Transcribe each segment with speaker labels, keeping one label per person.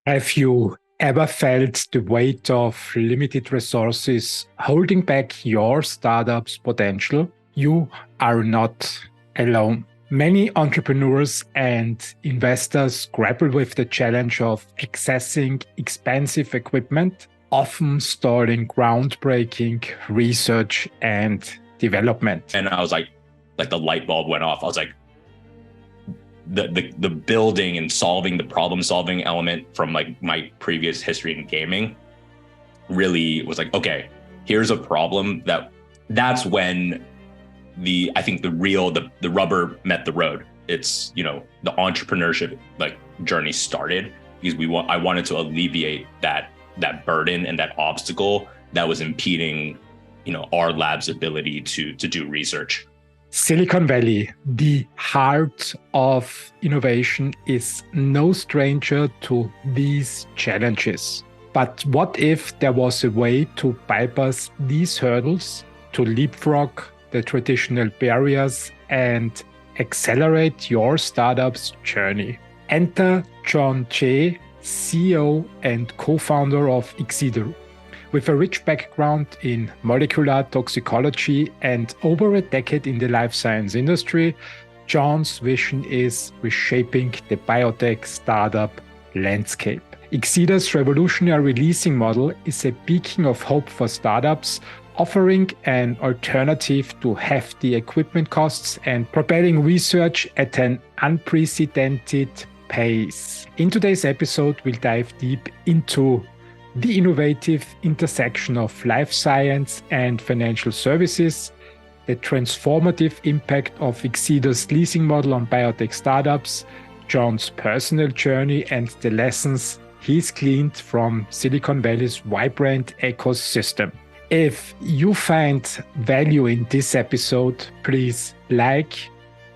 Speaker 1: Have you ever felt the weight of limited resources holding back your startup's potential? You are not alone. Many entrepreneurs and investors grapple with the challenge of accessing expensive equipment, often stalling groundbreaking research and development.
Speaker 2: And I was like the light bulb went off. I was like, the building and solving, the problem solving element from like my previous history in gaming really was like, okay, here's a problem that's when I think the rubber met the road. It's, the entrepreneurship like journey started because I wanted to alleviate that burden and that obstacle that was impeding, our lab's ability to do research.
Speaker 1: Silicon Valley, the heart of innovation, is no stranger to these challenges. But what if there was a way to bypass these hurdles, to leapfrog the traditional barriers and accelerate your startup's journey? Enter Jon Chee, CEO and co-founder of Excedr. With a rich background in molecular toxicology and over a decade in the life science industry, Jon's vision is reshaping the biotech startup landscape. Excedr's revolutionary leasing model is a beacon of hope for startups, offering an alternative to hefty equipment costs and propelling research at an unprecedented pace. In today's episode, we'll dive deep into the innovative intersection of life science and financial services, the transformative impact of Excedr's leasing model on biotech startups, Jon's personal journey, and the lessons he's gleaned from Silicon Valley's vibrant ecosystem. If you find value in this episode, please like,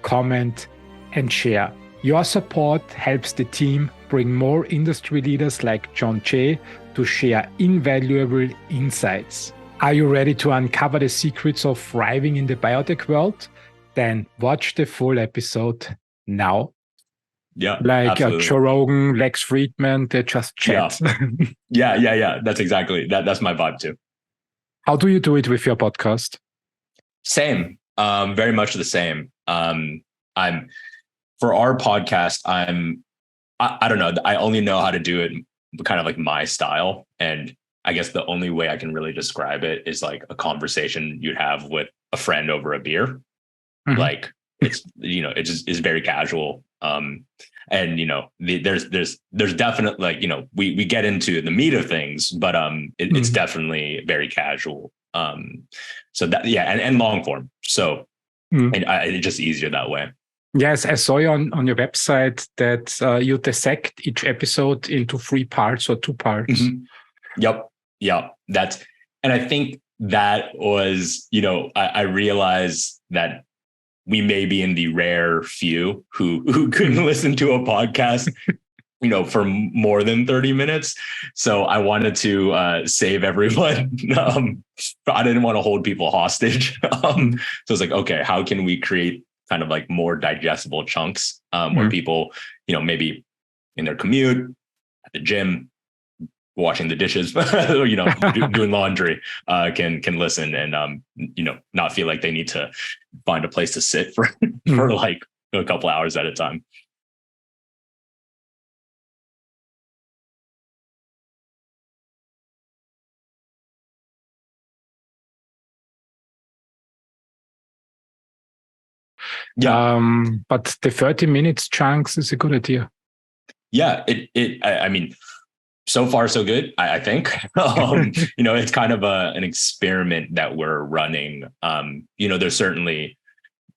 Speaker 1: comment, and share. Your support helps the team bring more industry leaders like Jon Chee to share invaluable insights. Are you ready to uncover the secrets of thriving in the biotech world? Then watch the full episode now.
Speaker 2: Yeah,
Speaker 1: like Joe Rogan, Lex Friedman, they just chat.
Speaker 2: Yeah. That's exactly that's my vibe too.
Speaker 1: How do you do it with your podcast?
Speaker 2: Same, very much the same. For our podcast, I don't know. I only know how to do it kind of like my style. And I guess the only way I can really describe it is like a conversation you'd have with a friend over a beer. Mm-hmm. Like it's, it just is very casual. And, there's definitely like, we get into the meat of things, but it's definitely very casual. So that, and long form. So it's just easier that way.
Speaker 1: Yes, I saw you on your website that you dissect each episode into 3 parts or 2 parts.
Speaker 2: Mm-hmm. Yep. And I think that was, I realized that we may be in the rare few who couldn't listen to a podcast, for more than 30 minutes. So I wanted to save everyone. I didn't want to hold people hostage. So it's like, okay, how can we create kind of like more digestible chunks where people, maybe in their commute, at the gym, washing the dishes, doing laundry, can listen and, not feel like they need to find a place to sit for like a couple hours at a time.
Speaker 1: Yeah. But the 30 minutes chunks is a good idea.
Speaker 2: Yeah. I mean, so far, so good, I think. It's kind of an experiment that we're running. There's certainly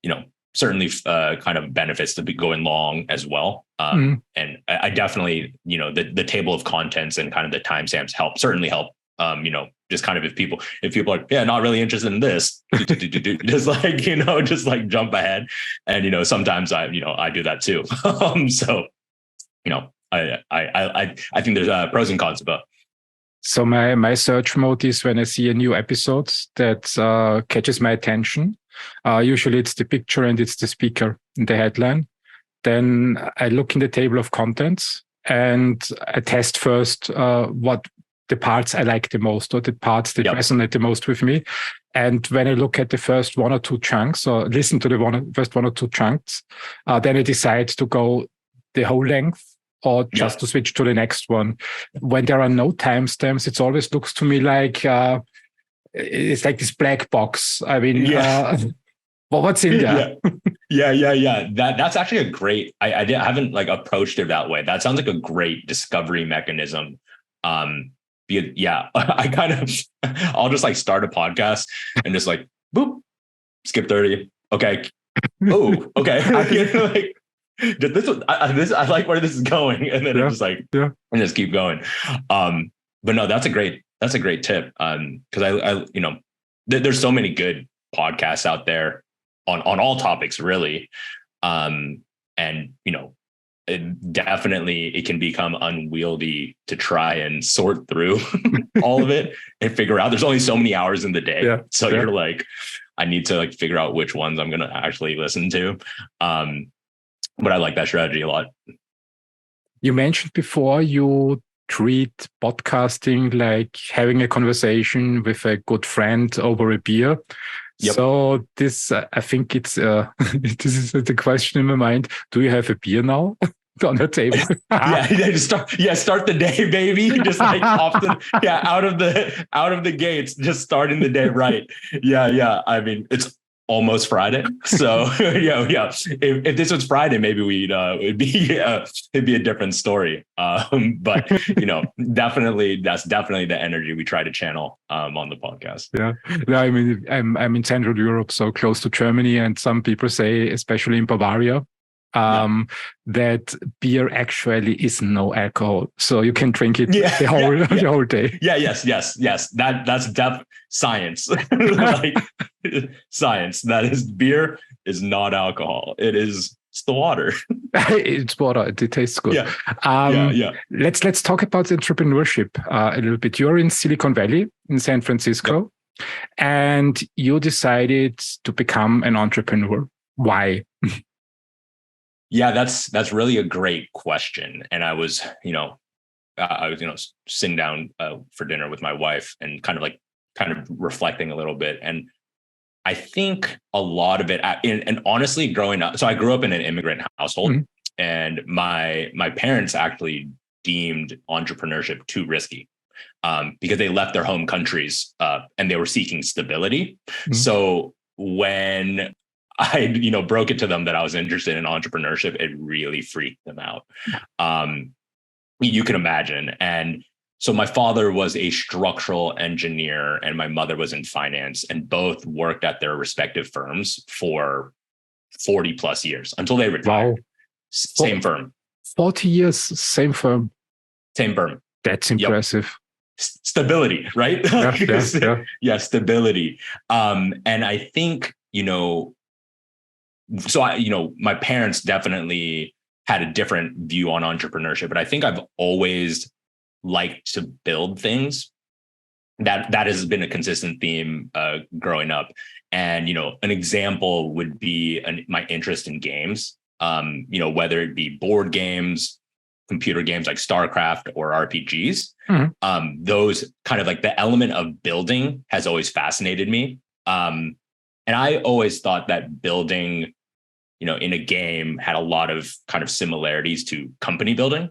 Speaker 2: kind of benefits to be going long as well. And I definitely, the table of contents and kind of the timestamps certainly help. Just kind of if people are, not really interested in this, just like jump ahead. And, sometimes I do that too. So, I think there's pros and cons about.
Speaker 1: So my search mode is when I see a new episode that catches my attention. Usually it's the picture and it's the speaker in the headline. Then I look in the table of contents and I test first what the parts I like the most or the parts that resonate the most with me. And when I look at the first one or two chunks or listen to the first one or two chunks, then I decide to go the whole length or just to switch to the next one. When there are no timestamps, it always looks to me like it's like this black box. I mean, well, what's in there?
Speaker 2: Yeah. That's actually a great. I haven't like approached it that way. That sounds like a great discovery mechanism. I kind of, I'll just like start a podcast and just like boop, skip 30. Okay. Oh, okay. Like I like where this is going, and then I'm just like and just keep going. But no, that's a great tip. Because I there's so many good podcasts out there on all topics really. And it can become unwieldy to try and sort through all of it and figure out there's only so many hours in the day. You're like, I need to like figure out which ones I'm going to actually listen to. But I like that strategy a lot.
Speaker 1: You mentioned before you treat podcasting like having a conversation with a good friend over a beer. So this, I think it's this is the question in my mind. Do you have a beer now on the table?
Speaker 2: Start the day, baby. Just like often, out of the gates, just starting the day right. I mean, it's almost Friday, so If this was Friday, maybe it'd be a different story. But definitely that's definitely the energy we try to channel on the podcast.
Speaker 1: I mean, I'm in Central Europe, so close to Germany, and some people say, especially in Bavaria, that beer actually is no alcohol, so you can drink it the whole day.
Speaker 2: Yes. That's science. Like science. That is, beer is not alcohol. It's the water.
Speaker 1: It's water. It tastes good. Let's talk about entrepreneurship a little bit. You're in Silicon Valley in San Francisco, and you decided to become an entrepreneur. Why?
Speaker 2: Yeah, that's really a great question. And I was, sitting down for dinner with my wife and kind of reflecting a little bit. And I think a lot of it, and honestly, growing up, so I grew up in an immigrant household, and my parents actually deemed entrepreneurship too risky because they left their home countries and they were seeking stability. So when I, broke it to them that I was interested in entrepreneurship, it really freaked them out. You can imagine. And so my father was a structural engineer and my mother was in finance, and both worked at their respective firms for 40 plus years until they retired. Wow. Same firm.
Speaker 1: 40 years, same firm.
Speaker 2: Same firm.
Speaker 1: That's impressive.
Speaker 2: Stability, right? Stability. And I think, my parents definitely had a different view on entrepreneurship, but I think I've always liked to build things. That has been a consistent theme growing up. And, an example would be my interest in games, whether it be board games, computer games like StarCraft or RPGs. Those kind of like the element of building has always fascinated me. And I always thought that building, in a game had a lot of kind of similarities to company building.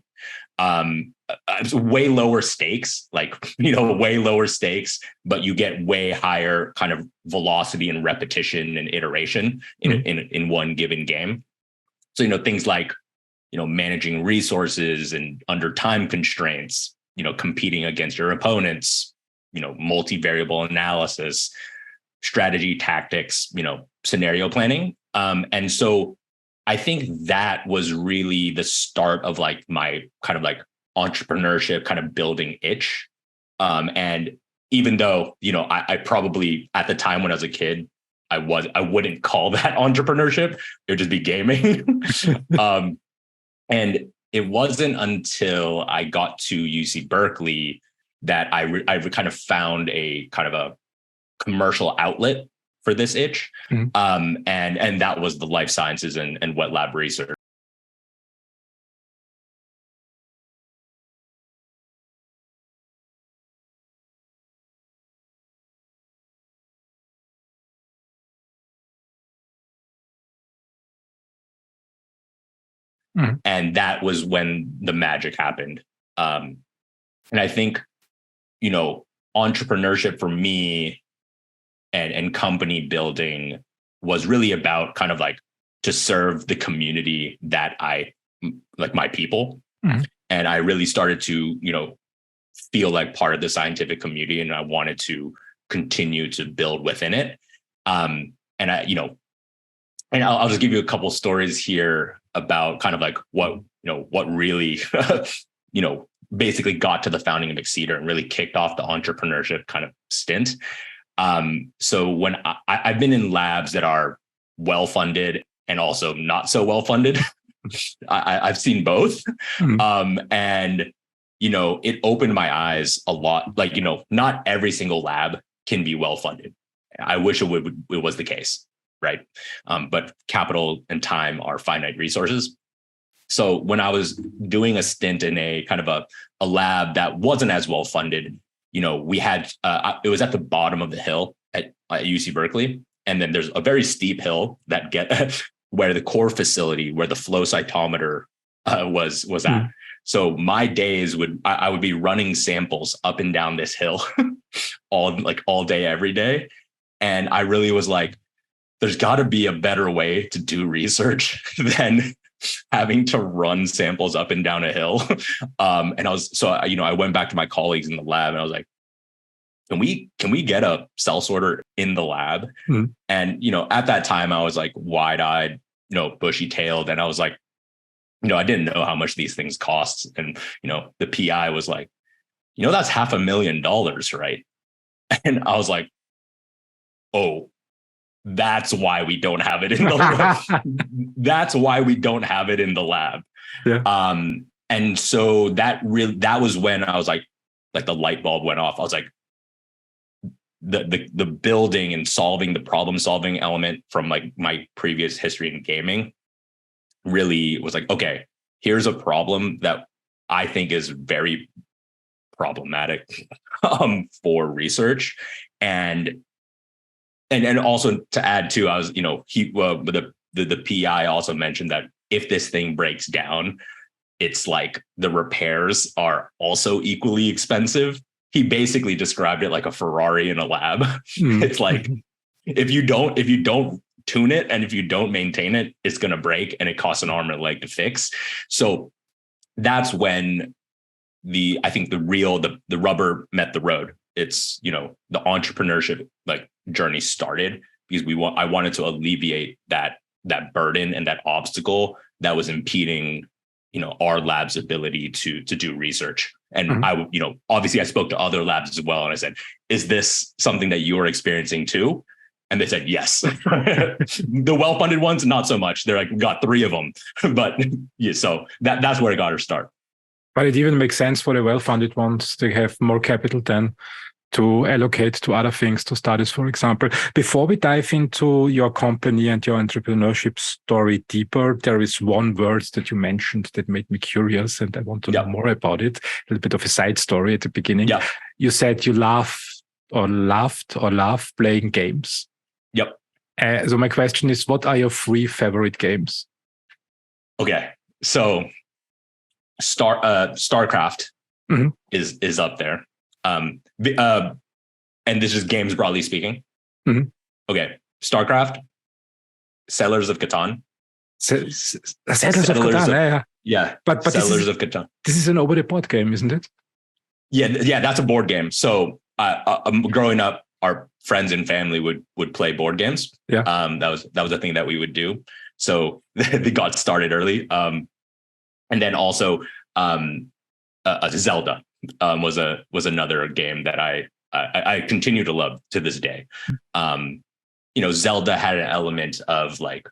Speaker 2: Way lower stakes, but you get way higher kind of velocity and repetition and iteration in one given game. So, things like, managing resources and under time constraints, competing against your opponents, multivariable analysis, strategy, tactics, scenario planning. And so I think that was really the start of like my kind of like entrepreneurship kind of building itch. And even though, I probably at the time when I was a kid, I wouldn't call that entrepreneurship. It would just be gaming. And it wasn't until I got to UC Berkeley that I kind of found a kind of a commercial outlet for this itch. And that was the life sciences and wet lab research.
Speaker 1: Mhm.
Speaker 2: And that was when the magic happened. And I think, entrepreneurship for me and company building was really about kind of like to serve the community that I like, my people.
Speaker 1: Mhm.
Speaker 2: And I really started to, feel like part of the scientific community, and I wanted to continue to build within it. And and I'll just give you a couple stories here about kind of like what really, basically got to the founding of Excedr and really kicked off the entrepreneurship kind of stint. So when I've been in labs that are well funded and also not so well funded, I've seen both.
Speaker 1: Mhm.
Speaker 2: And, it opened my eyes a lot. Like, not every single lab can be well funded. I wish it was the case. Right. But capital and time are finite resources. So when I was doing a stint in a kind of a lab that wasn't as well funded, we had, it was at the bottom of the hill at UC Berkeley. And then there's a very steep hill that where the core facility, where the flow cytometer was at.
Speaker 1: Mhm.
Speaker 2: So my days I would be running samples up and down this hill all day, every day. And I really was like, there's got to be a better way to do research than having to run samples up and down a hill. And I went back to my colleagues in the lab and I was like, can we get a cell sorter in the lab?
Speaker 1: Mhm.
Speaker 2: And, at that time I was like wide eyed, bushy tailed. And I was like, I didn't know how much these things cost. And, the PI was like, that's $500,000, right? And I was like, oh, that's why we don't have it in the lab. That's why we don't have it in the lab.
Speaker 1: Yeah.
Speaker 2: And so that was when I was like the light bulb went off. I was like, the building and solving the problem solving element from like my previous history in gaming really was like, okay, here's a problem that I think is very problematic for research. And also to add to, I was, the PI also mentioned that if this thing breaks down, it's like the repairs are also equally expensive. He basically described it like a Ferrari in a lab.
Speaker 1: Mhm.
Speaker 2: It's like, if you don't tune it and if you don't maintain it, it's going to break and it costs an arm and a leg to fix. So that's when I think the rubber met the road. It's, the entrepreneurship like journey started because I wanted to alleviate that burden and that obstacle that was impeding, our lab's ability to do research. And
Speaker 1: Mhm.
Speaker 2: I, obviously I spoke to other labs as well. And I said, is this something that you're experiencing too? And they said, yes. The well-funded ones, not so much. They're like, we got 3 of them. But yeah, so that's where it got her start.
Speaker 1: But it even makes sense for the well-funded ones. They have more capital than to allocate to other things, to studies, for example. Before we dive into your company and your entrepreneurship story deeper, there is one word that you mentioned that made me curious, and I want to know more about it. A little bit of a side story at the beginning.
Speaker 2: Yeah.
Speaker 1: You said you love playing games.
Speaker 2: Yep.
Speaker 1: So my question is, what are your 3 favorite games?
Speaker 2: Okay. So StarCraft
Speaker 1: Mhm.
Speaker 2: is up there. And this is games broadly speaking.
Speaker 1: Mhm.
Speaker 2: Okay. StarCraft, Settlers of Catan.
Speaker 1: Settlers of Catan,
Speaker 2: yeah.
Speaker 1: But
Speaker 2: Settlers of Catan.
Speaker 1: This is an over the board game, isn't it?
Speaker 2: Yeah, that's a board game. So growing up, our friends and family would play board games.
Speaker 1: Yeah.
Speaker 2: That was a thing that we would do. So they got started early. And then also Zelda was another game that I continue to love to this day. Zelda had an element of like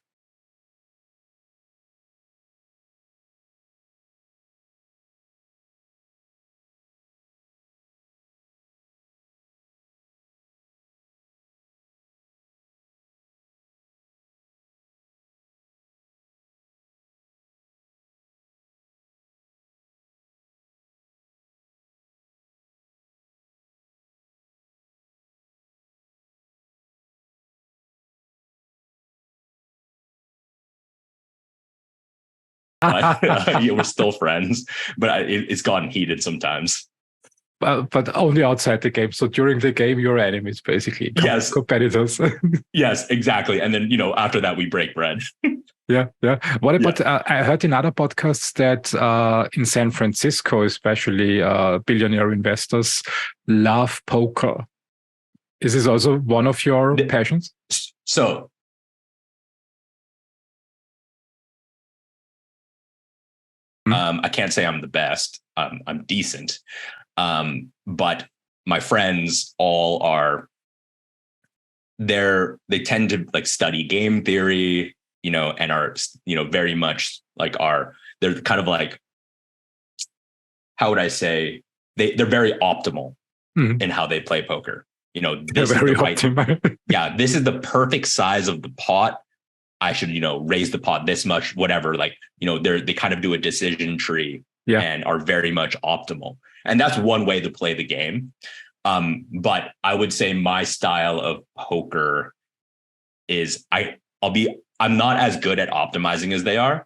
Speaker 2: but yeah, we're still friends. But it's gotten heated sometimes.
Speaker 1: But only outside the game. So during the game, you're enemies, basically.
Speaker 2: Yes.
Speaker 1: Competitors.
Speaker 2: Yes, exactly. And then, after that, we break bread.
Speaker 1: Yeah. What about, I heard in other podcasts that in San Francisco, especially billionaire investors love poker. Is this also one of your passions?
Speaker 2: So I can't say I'm the best. I'm decent. But my friends all are, they tend to like study game theory, and are, very much like they're kind of like, how would I say, they're very optimal in how they play poker. This is the right, this is the perfect size of the pot. I should, raise the pot this much, whatever. Like, they kind of do a decision tree and are very much optimal. And that's one way to play the game. But I would say my style of poker is I'm not as good at optimizing as they are,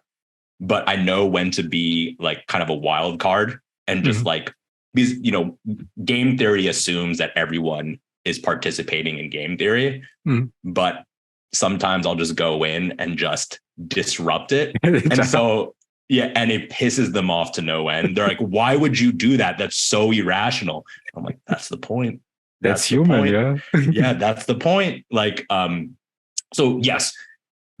Speaker 2: but I know when to be like kind of a wild card and just like, because, game theory assumes that everyone is participating in game theory, but sometimes I'll just go in and just disrupt it. And so, and it pisses them off to no end. They're like, why would you do that? That's so irrational. I'm like, that's the point.
Speaker 1: That's human. Yeah.
Speaker 2: Yeah, that's the point. Like, so yes,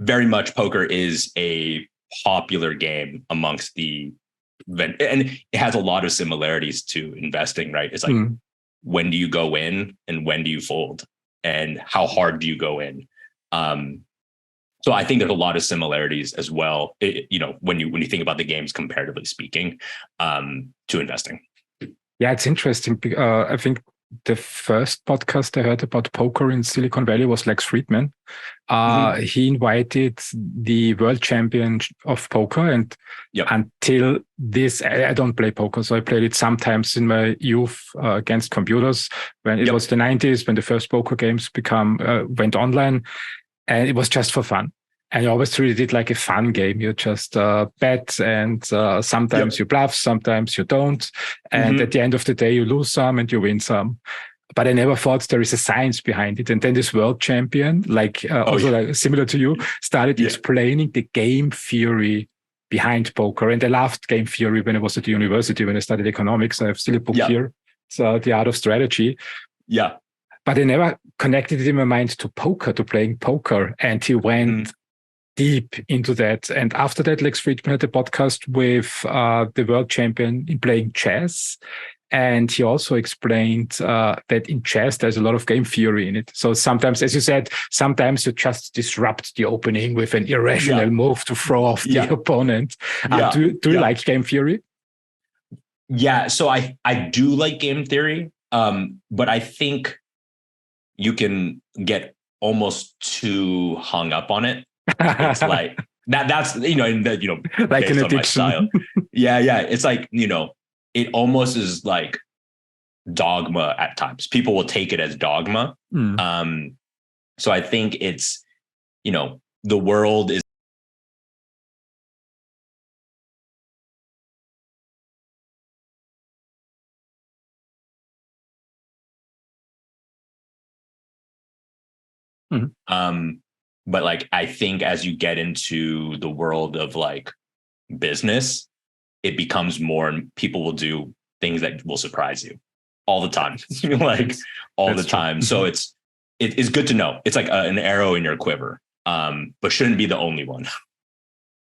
Speaker 2: very much poker is a popular game amongst and it has a lot of similarities to investing, right? It's like, when do you go in and when do you fold and how hard do you go in? So I think there's a lot of similarities as well, when you think about the games comparatively speaking, to investing.
Speaker 1: Yeah, it's interesting. I think the first podcast I heard about poker in Silicon Valley was Lex Friedman. He invited the world champion of poker, and until this, I don't play poker, so I played it sometimes in my youth against computers when it was the 90s, when the first poker games went online, and it was just for fun. And you always treated it like a fun game. You just bet, and sometimes you bluff, sometimes you don't. And at the end of the day, you lose some and you win some. But I never thought there is a science behind it. And then this world champion, like similar to you, started explaining the game theory behind poker. And I loved game theory when I was at the university, when I studied economics. I have still a book here. So The Art of Strategy. Yeah. But I never connected it in my mind to poker, to playing poker. And he went deep into that. And after that, Lex Friedman had a podcast with the world champion in playing chess. And he also explained that in chess, there's a lot of game theory in it. So sometimes, as you said, sometimes you just disrupt the opening with an irrational move to throw off the opponent. Do you like game theory?
Speaker 2: Yeah, so I do like game theory, but I think you can get almost too hung up on it. It's like that's like an addiction. My style. Yeah. It's like, it almost is like dogma at times. People will take it as dogma. So I think it's, the world is but like, I think as you get into the world of like business, it becomes more, and people will do things that will surprise you all the time, like all the time. So it is good to know. It's like an arrow in your quiver, but shouldn't be the only one.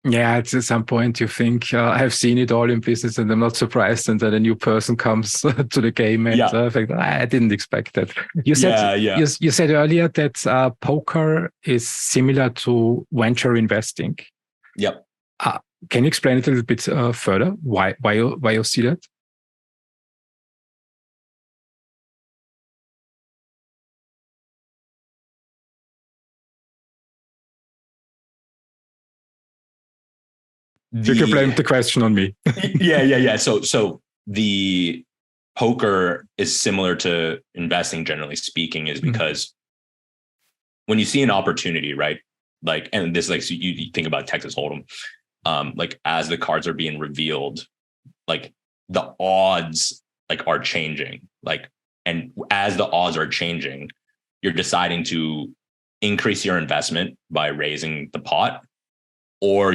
Speaker 1: Yeah, at some point you think, I have seen it all in business and I'm not surprised. And then a new person comes to the game and I think, I didn't expect that. You said, you said earlier that poker is similar to venture investing.
Speaker 2: Yep.
Speaker 1: Can you explain it a little bit further? Why you see that? You can blame the question on me.
Speaker 2: Yeah. So the poker is similar to investing, generally speaking, is because when you see an opportunity, right? Like, and this, like, so you think about Texas Hold'em, like as the cards are being revealed, like the odds like are changing, like, and as the odds are changing, you're deciding to increase your investment by raising the pot, or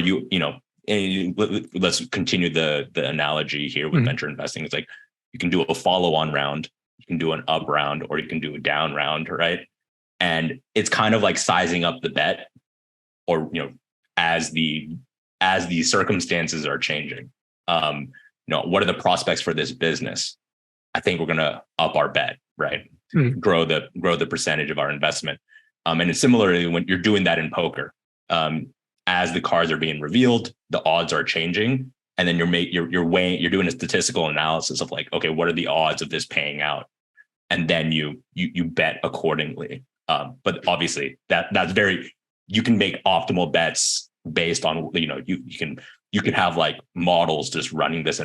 Speaker 2: let's continue the analogy here with venture investing. It's like you can do a follow-on round, you can do an up round, or you can do a down round, right? And it's kind of like sizing up the bet, or as the circumstances are changing. What are the prospects for this business? I think we're gonna up our bet, right? Grow the percentage of our investment. And it's similarly when you're doing that in poker. As the cards are being revealed, the odds are changing, and then you're doing a statistical analysis of like, okay, what are the odds of this paying out, and then you bet accordingly. But obviously that's very, you can make optimal bets based on you can have like models just running this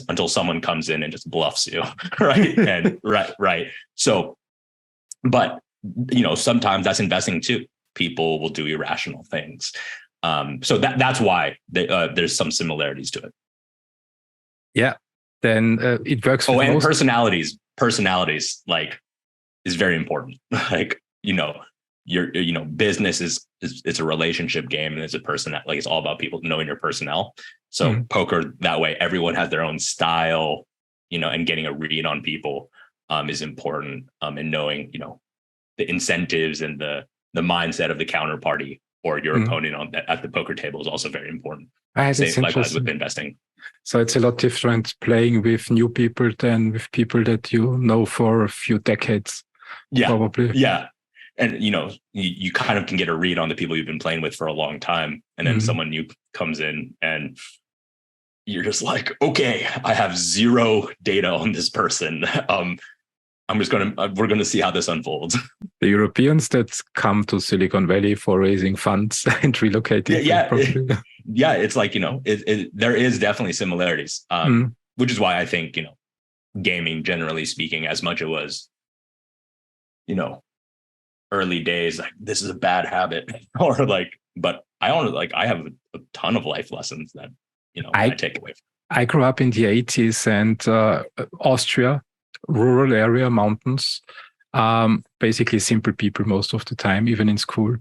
Speaker 2: until someone comes in and just bluffs you, right? And right. So, but sometimes that's investing too. People will do irrational things. So that's why there's some similarities to it.
Speaker 1: Yeah, then it works.
Speaker 2: Oh, and personalities like is very important. Like your business is it's a relationship game, and it's a person that like it's all about people knowing your personnel. So poker that way, everyone has their own style, and getting a read on people is important. And knowing the incentives and the mindset of the counterparty or your opponent at the poker table is also very important. Same likewise with investing.
Speaker 1: So it's a lot different playing with new people than with people that you know for a few decades.
Speaker 2: Yeah,
Speaker 1: probably.
Speaker 2: Yeah, and you kind of can get a read on the people you've been playing with for a long time, and then someone new comes in, and you're just like, okay, I have zero data on this person. We're gonna see how this unfolds.
Speaker 1: The Europeans that come to Silicon Valley for raising funds and relocating.
Speaker 2: Yeah, it's like there is definitely similarities, which is why I think gaming, generally speaking, as much as it was early days, like this is a bad habit, or like, but I have a ton of life lessons that I take away from.
Speaker 1: I grew up in the 80s and Austria, rural area, mountains, basically simple people most of the time, even in school,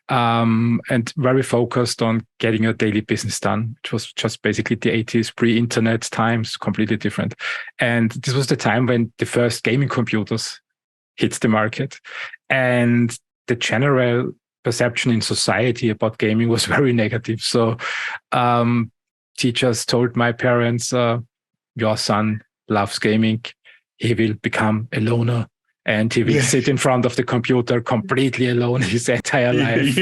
Speaker 1: and very focused on getting a daily business done. It was just basically the 80s, pre-internet times, completely different. And this was the time when the first gaming computers hit the market, and the general perception in society about gaming was very negative. So teachers told my parents, your son loves gaming, he will become a loner, and he will sit in front of the computer completely alone his entire life.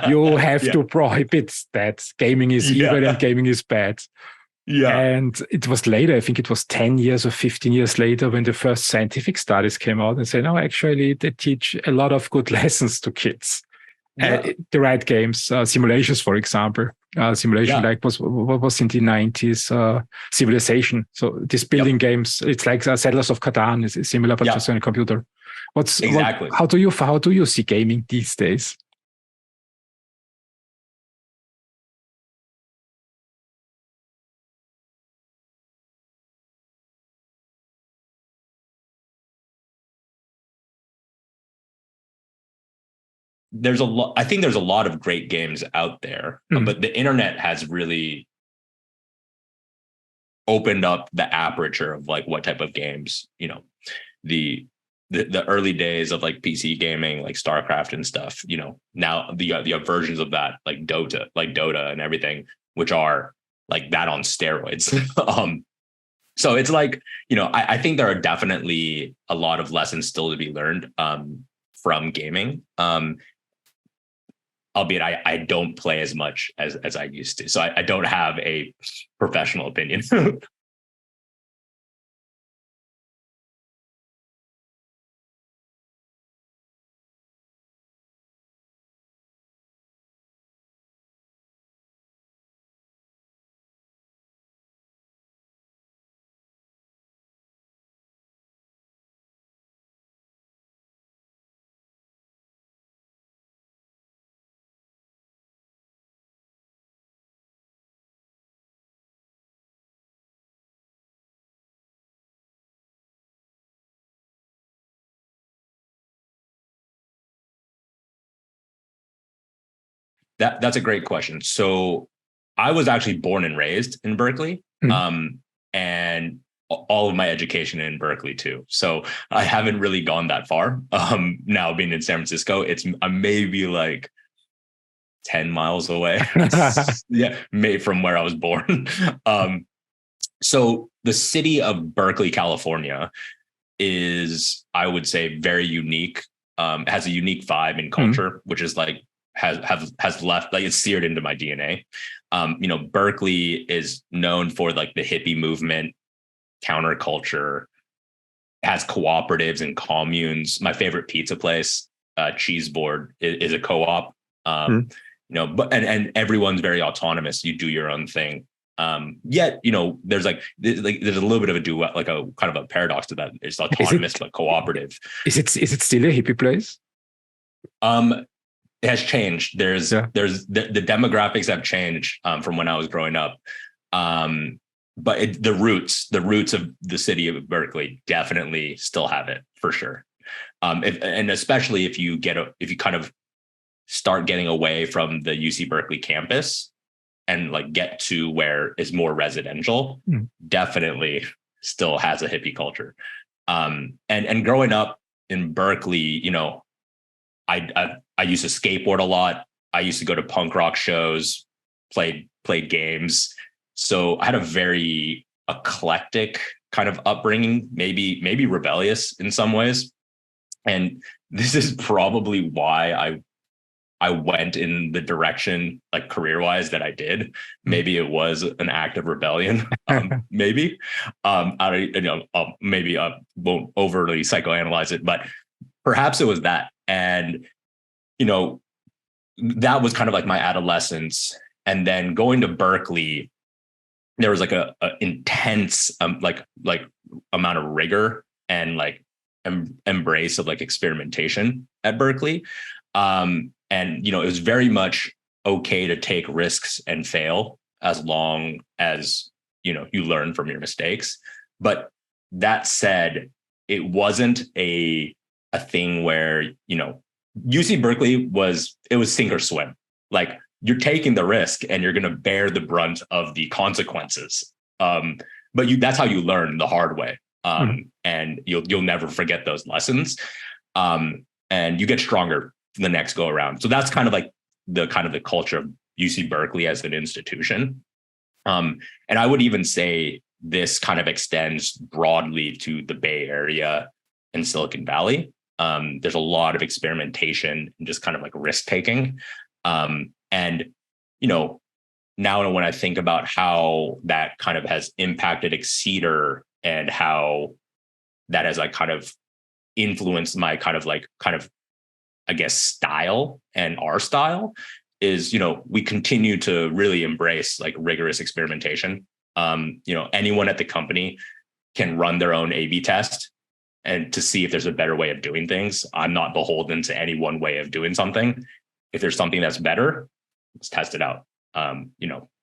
Speaker 1: You have to prohibit that. Gaming is evil and gaming is bad. And it was later, I think it was 10 years or 15 years later, when the first scientific studies came out and said, no, actually, they teach a lot of good lessons to kids. The right games, simulations, for example. Like what was in the 90s, Civilization. So these building games, it's like Settlers of Catan, is similar, but just on a computer. How do you see gaming these days?
Speaker 2: I think there's a lot of great games out there, but the internet has really opened up the aperture of like what type of games, the early days of like PC gaming, like StarCraft and stuff, now the versions of that, like Dota and everything, which are like that on steroids. So it's like, I think there are definitely a lot of lessons still to be learned from gaming. Albeit I don't play as much as I used to. So I don't have a professional opinion. That's a great question. So I was actually born and raised in Berkeley, and all of my education in Berkeley too. So I haven't really gone that far. Now being in San Francisco, I'm maybe like 10 miles away. Yeah, from where I was born. So the city of Berkeley, California is, I would say, very unique. Has a unique vibe and culture, which is like has left, like it's seared into my DNA. Berkeley is known for like the hippie movement, counterculture, has cooperatives and communes. My favorite pizza place, Cheese Board, is a co-op. But and everyone's very autonomous. You do your own thing. Yet, there's there's a little bit of a like a kind of a paradox to that. It's autonomous but cooperative.
Speaker 1: Is it still a hippie place?
Speaker 2: It has changed. There's the demographics have changed from when I was growing up. But the roots of the city of Berkeley definitely still have it, for sure. And especially if you kind of start getting away from the UC Berkeley campus and like get to where it's more residential, definitely still has a hippie culture. And growing up in Berkeley, I used to skateboard a lot. I used to go to punk rock shows, played games. So I had a very eclectic kind of upbringing, maybe rebellious in some ways. And this is probably why I went in the direction, like career-wise, that I did. Maybe it was an act of rebellion. Maybe maybe I won't overly psychoanalyze it, but perhaps it was that. And that was kind of like my adolescence. And then going to Berkeley, there was like a intense like amount of rigor and like embrace of like experimentation at Berkeley. And it was very much okay to take risks and fail as long as you learn from your mistakes. But that said, it wasn't a thing where UC Berkeley was sink or swim. Like, you're taking the risk and you're going to bear the brunt of the consequences. But that's how you learn the hard way. And you'll never forget those lessons. And you get stronger the next go around. So that's kind of like the culture of UC Berkeley as an institution. And I would even say this kind of extends broadly to the Bay Area and Silicon Valley. There's a lot of experimentation and just kind of like risk taking. And now when I think about how that kind of has impacted Excedr and how that has like kind of influenced my kind of I guess style and our style is, we continue to really embrace like rigorous experimentation. Anyone at the company can run their own A/B test and to see if there's a better way of doing things. I'm not beholden to any one way of doing something. If there's something that's better, let's test it out. I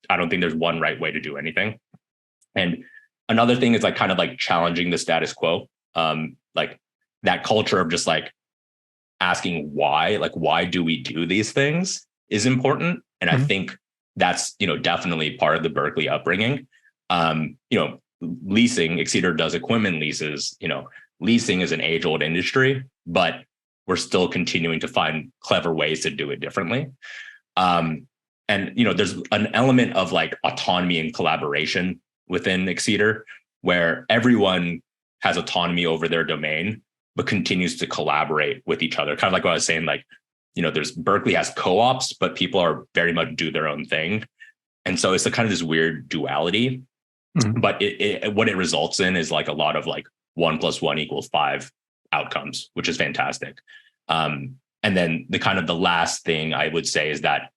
Speaker 2: don't think there's one right way to do anything. And another thing is like kind of like challenging the status quo. Like that culture of just like asking why do we do these things is important. And I think that's, definitely part of the Berkeley upbringing. Leasing, Excedr does equipment leases, leasing is an age-old industry, but we're still continuing to find clever ways to do it differently. And there's an element of like autonomy and collaboration within Excedr where everyone has autonomy over their domain, but continues to collaborate with each other. Kind of like what I was saying, like, there's Berkeley has co-ops, but people are very much do their own thing. And so it's a kind of this weird duality, but what it results in is like a lot of like 1 + 1 = 5 outcomes, which is fantastic. And then the last thing I would say is that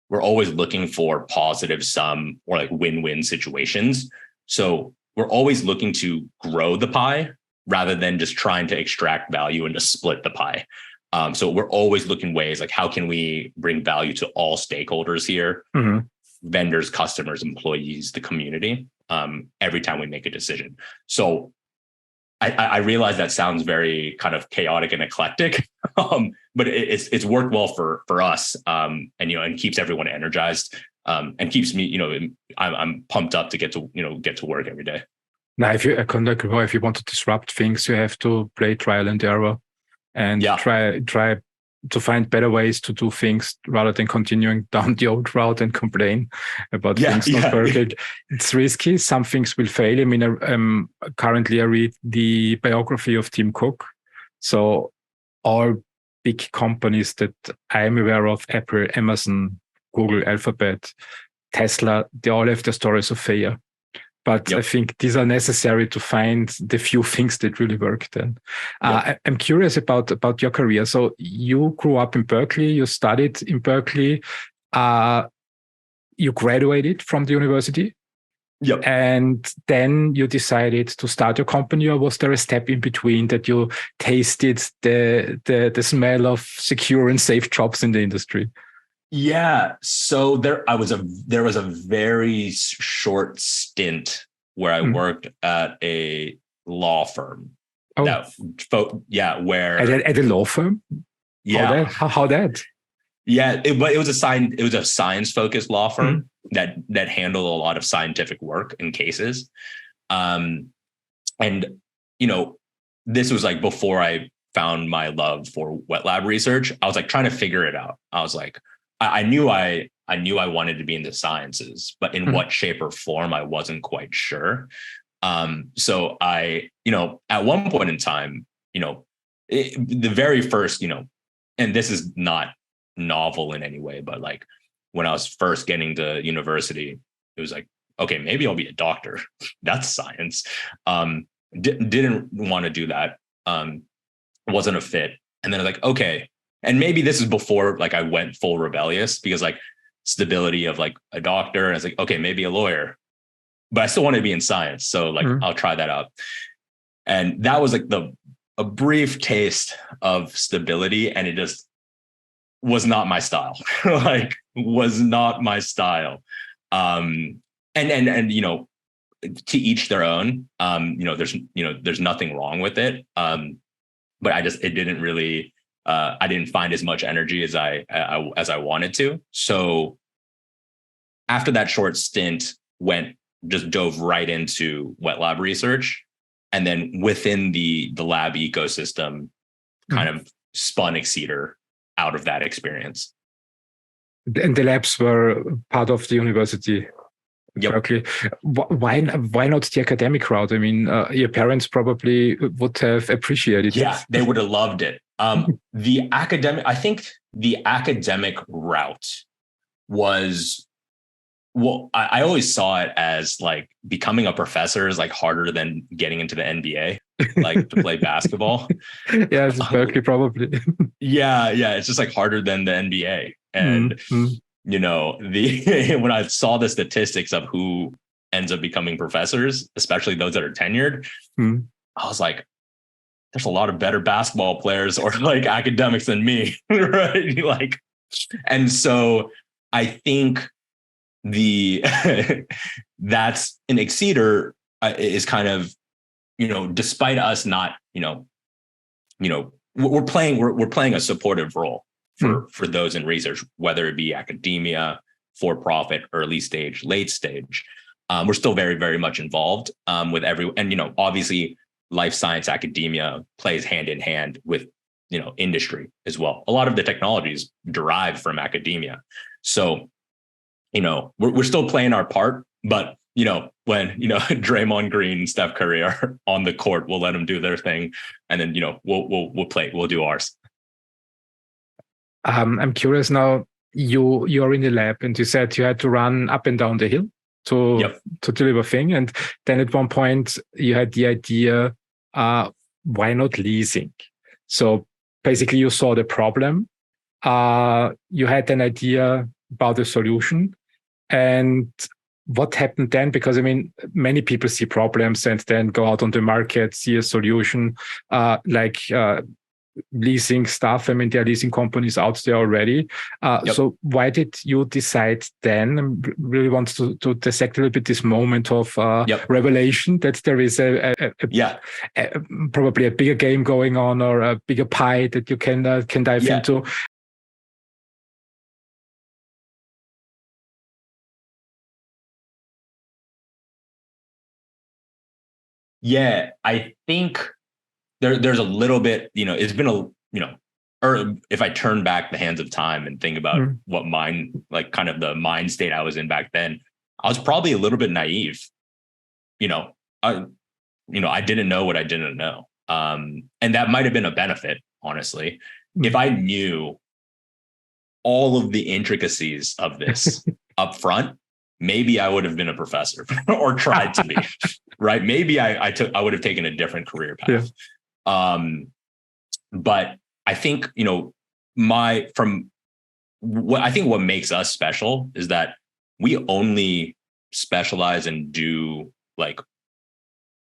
Speaker 2: we're always looking for positive sum or like win-win situations. So we're always looking to grow the pie rather than just trying to extract value and to split the pie. So we're always looking ways like, how can we bring value to all stakeholders here, vendors, customers, employees, the community, every time we make a decision. So I realize that sounds very kind of chaotic and eclectic, but it's worked well for us, and and keeps everyone energized, and keeps me, I'm pumped up to get to work every day.
Speaker 1: Now, if you want to disrupt things, you have to play trial and error, and try to find better ways to do things rather than continuing down the old route and complain about things not working. It's risky. Some things will fail. I mean, currently I read the biography of Tim Cook. So all big companies that I am aware of, Apple, Amazon, Google, Alphabet, Tesla, they all have their stories of failure. But I think these are necessary to find the few things that really work then. I'm curious about your career. So you grew up in Berkeley, you studied in Berkeley, you graduated from the university.
Speaker 2: Yep.
Speaker 1: And then you decided to start your company, or was there a step in between that you tasted the smell of secure and safe jobs in the industry?
Speaker 2: Yeah. So there was a very short stint where I worked at a law firm.
Speaker 1: Oh.
Speaker 2: Where
Speaker 1: at a law firm?
Speaker 2: Yeah.
Speaker 1: How that?
Speaker 2: Yeah, but it was a science focused law firm that handled a lot of scientific work and cases. And this was like before I found my love for wet lab research. I was like trying to figure it out. I was like, I knew I wanted to be in the sciences, but in what shape or form, I wasn't quite sure. So I, at one point in time, the very first, and this is not novel in any way, but like when I was first getting to university, it was like, okay, maybe I'll be a doctor. That's science. Didn't want to do that. Wasn't a fit. And then I was like, okay. And maybe this is before like I went full rebellious, because like stability of like a doctor. And I was like, okay, maybe a lawyer, but I still want to be in science. So like, I'll try that out. And that was like a brief taste of stability. And it just was not my style, like was not my style. And to each their own, there's nothing wrong with it. But it didn't really, I didn't find as much energy as I wanted to. So after that short stint, dove right into wet lab research, and then within the lab ecosystem, kind of spun Excedr out of that experience.
Speaker 1: And the labs were part of the university.
Speaker 2: Yep.
Speaker 1: Berkeley. Why not the academic route? I mean, your parents probably would have appreciated it.
Speaker 2: Yeah, they would have loved it. I think the academic route was, well, I always saw it as like becoming a professor is like harder than getting into the NBA, like to play basketball.
Speaker 1: Yeah, it's Berkeley probably.
Speaker 2: Yeah, it's just like harder than the NBA. And when I saw the statistics of who ends up becoming professors, especially those that are tenured, I was like, there's a lot of better basketball players or like academics than me, right? Like, and so I think that's an Excedr is kind of, despite us not, we're playing a supportive role for those in research, whether it be academia, for profit, early stage, late stage. We're still very, very much involved with and obviously life science academia plays hand in hand with industry as well. A lot of the technologies derive from academia. So we're still playing our part, but when Draymond Green and Steph Curry are on the court, we'll let them do their thing, and then we'll do ours.
Speaker 1: I'm curious now. You're in the lab, and you said you had to run up and down the hill to deliver thing, and then at one point you had the idea, why not leasing? So basically, you saw the problem, you had an idea about the solution, and what happened then? Because I mean, many people see problems and then go out on the market, see a solution, leasing stuff. I mean, there are leasing companies out there already. So why did you decide then? I really want to dissect a little bit this moment of revelation that there is probably a bigger game going on, or a bigger pie that you can dive into.
Speaker 2: Yeah, I think there's a little bit, it's been or if I turn back the hands of time and think about what kind of the mind state I was in back then, I was probably a little bit naive. I didn't know what I didn't know. And that might have been a benefit, honestly. If I knew all of the intricacies of this up front, maybe I would have been a professor or tried to be, right? Maybe I would have taken a different career path. But I think, what makes us special is that we only specialize and do like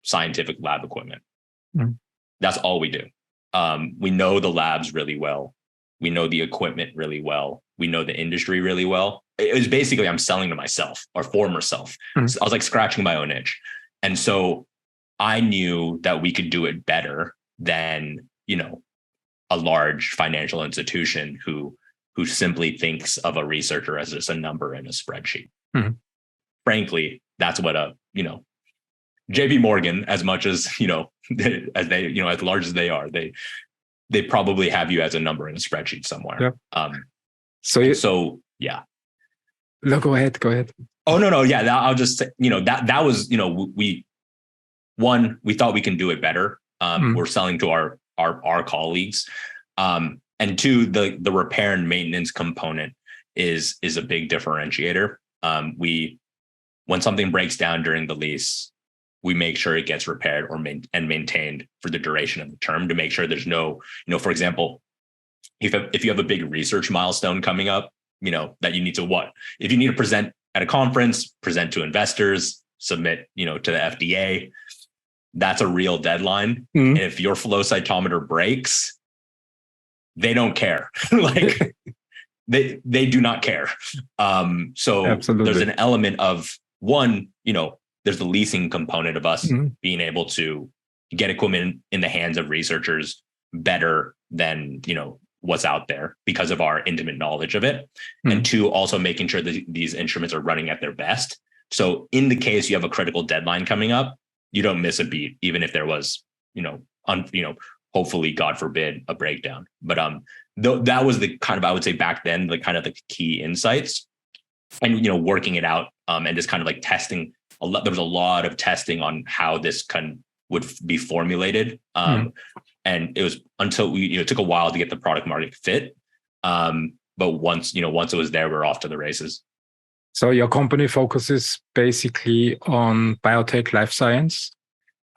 Speaker 2: scientific lab equipment. That's all we do. We know the labs really well. We know the equipment really well. We know the industry really well. It was basically, I'm selling to myself or former self. So I was like scratching my own itch. And so I knew that we could do it better than, a large financial institution who simply thinks of a researcher as just a number in a spreadsheet. Frankly, that's what JP Morgan, as much as, as they, as large as they are, they probably have you as a number in a spreadsheet somewhere. Yeah.
Speaker 1: No, go ahead.
Speaker 2: Oh, no. Yeah. I'll just say, that was, we thought we can do it better. We're selling to our colleagues. And two, the repair and maintenance component is a big differentiator. When something breaks down during the lease, we make sure it gets repaired and maintained for the duration of the term to make sure there's no, for example, if you have a big research milestone coming up, that you need to if you need to present at a conference, present to investors, submit, to the FDA, that's a real deadline. And if your flow cytometer breaks, they don't care. Like they do not care. So Absolutely. There's an element of one, there's the leasing component of us being able to get equipment in the hands of researchers better than, what's out there because of our intimate knowledge of it. And two, also making sure that these instruments are running at their best. So in the case you have a critical deadline coming up, you don't miss a beat, even if there was, hopefully, God forbid, a breakdown. But that was the kind of, I would say back then, the kind of the key insights and, working it out and just kind of like testing there was a lot of testing on how this would be formulated. And it was until it took a while to get the product market fit. But once it was there, we're off to the races.
Speaker 1: So your company focuses basically on biotech, life science.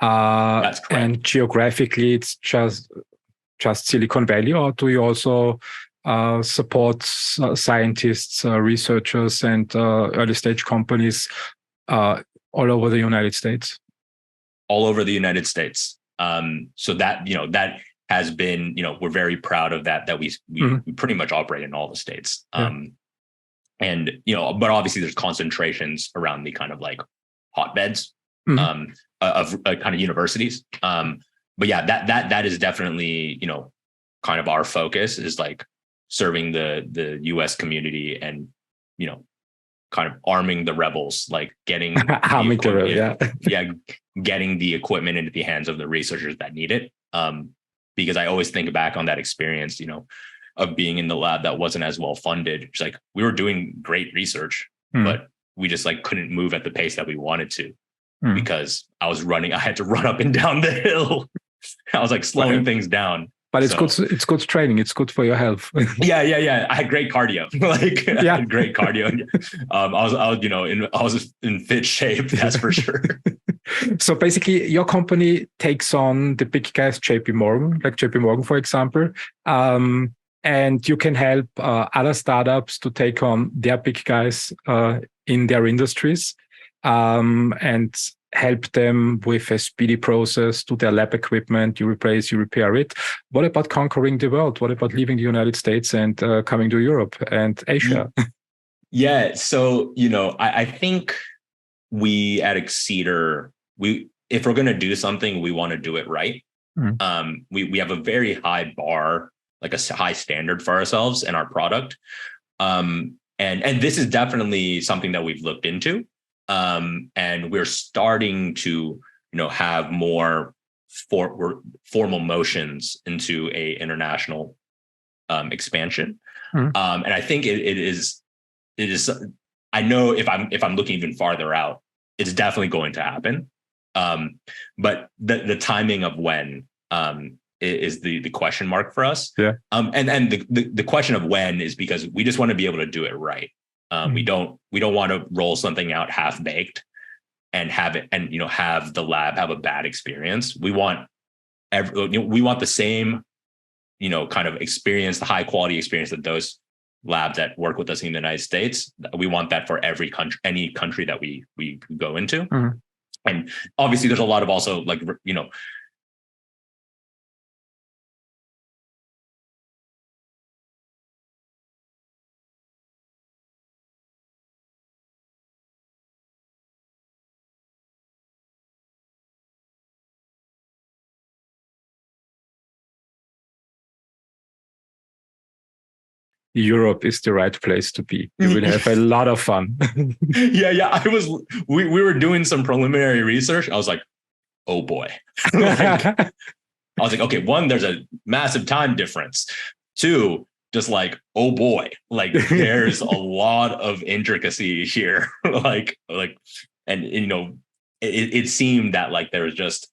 Speaker 2: That's correct.
Speaker 1: And geographically, it's just Silicon Valley, or do you also support scientists, researchers, and early stage companies all over the United States?
Speaker 2: All over the United States. So that, that has been, we're very proud of that we pretty much operate in all the states. And, but obviously there's concentrations around the kind of like hotbeds of kind of universities. But yeah, that is definitely, kind of our focus is like serving the US community and, kind of arming the rebels, like getting getting the equipment into the hands of the researchers that need it. Because I always think back on that experience, of being in the lab that wasn't as well funded. It's like we were doing great research, but we just like couldn't move at the pace that we wanted to because I had to run up and down the hill. I was like slowing things down.
Speaker 1: But it's good. It's good training. It's good for your health.
Speaker 2: Yeah. I had great cardio. I had great cardio. I was in fit shape. That's for sure.
Speaker 1: So basically, your company takes on the big guys, JP Morgan, for example, and you can help other startups to take on their big guys in their industries. And help them with a speedy process to their lab equipment. You replace, you repair it. What about conquering the world? What about leaving the United States and coming to Europe and Asia?
Speaker 2: Yeah. So, I think we at Excedr, if we're going to do something, we want to do it right. We have a very high bar, like a high standard for ourselves and our product. And this is definitely something that we've looked into. And we're starting to, have more formal motions into a international expansion. And I think it is. I know if I'm looking even farther out, it's definitely going to happen. But the timing of when is the question mark for us.
Speaker 1: Yeah.
Speaker 2: And the question of when is because we just want to be able to do it right. We don't want to roll something out half baked and have it and have the lab have a bad experience. We want the same kind of experience, the high quality experience that those labs that work with us in the United States. We want that for every country, any country that we go into. And obviously there's a lot of also like
Speaker 1: Europe is the right place to be. You will have a lot of fun.
Speaker 2: Yeah. We were doing some preliminary research. I was like, oh boy. I was like, okay, one, there's a massive time difference. Two, just like, oh boy, like there's a lot of intricacy here. And it seemed that like there was just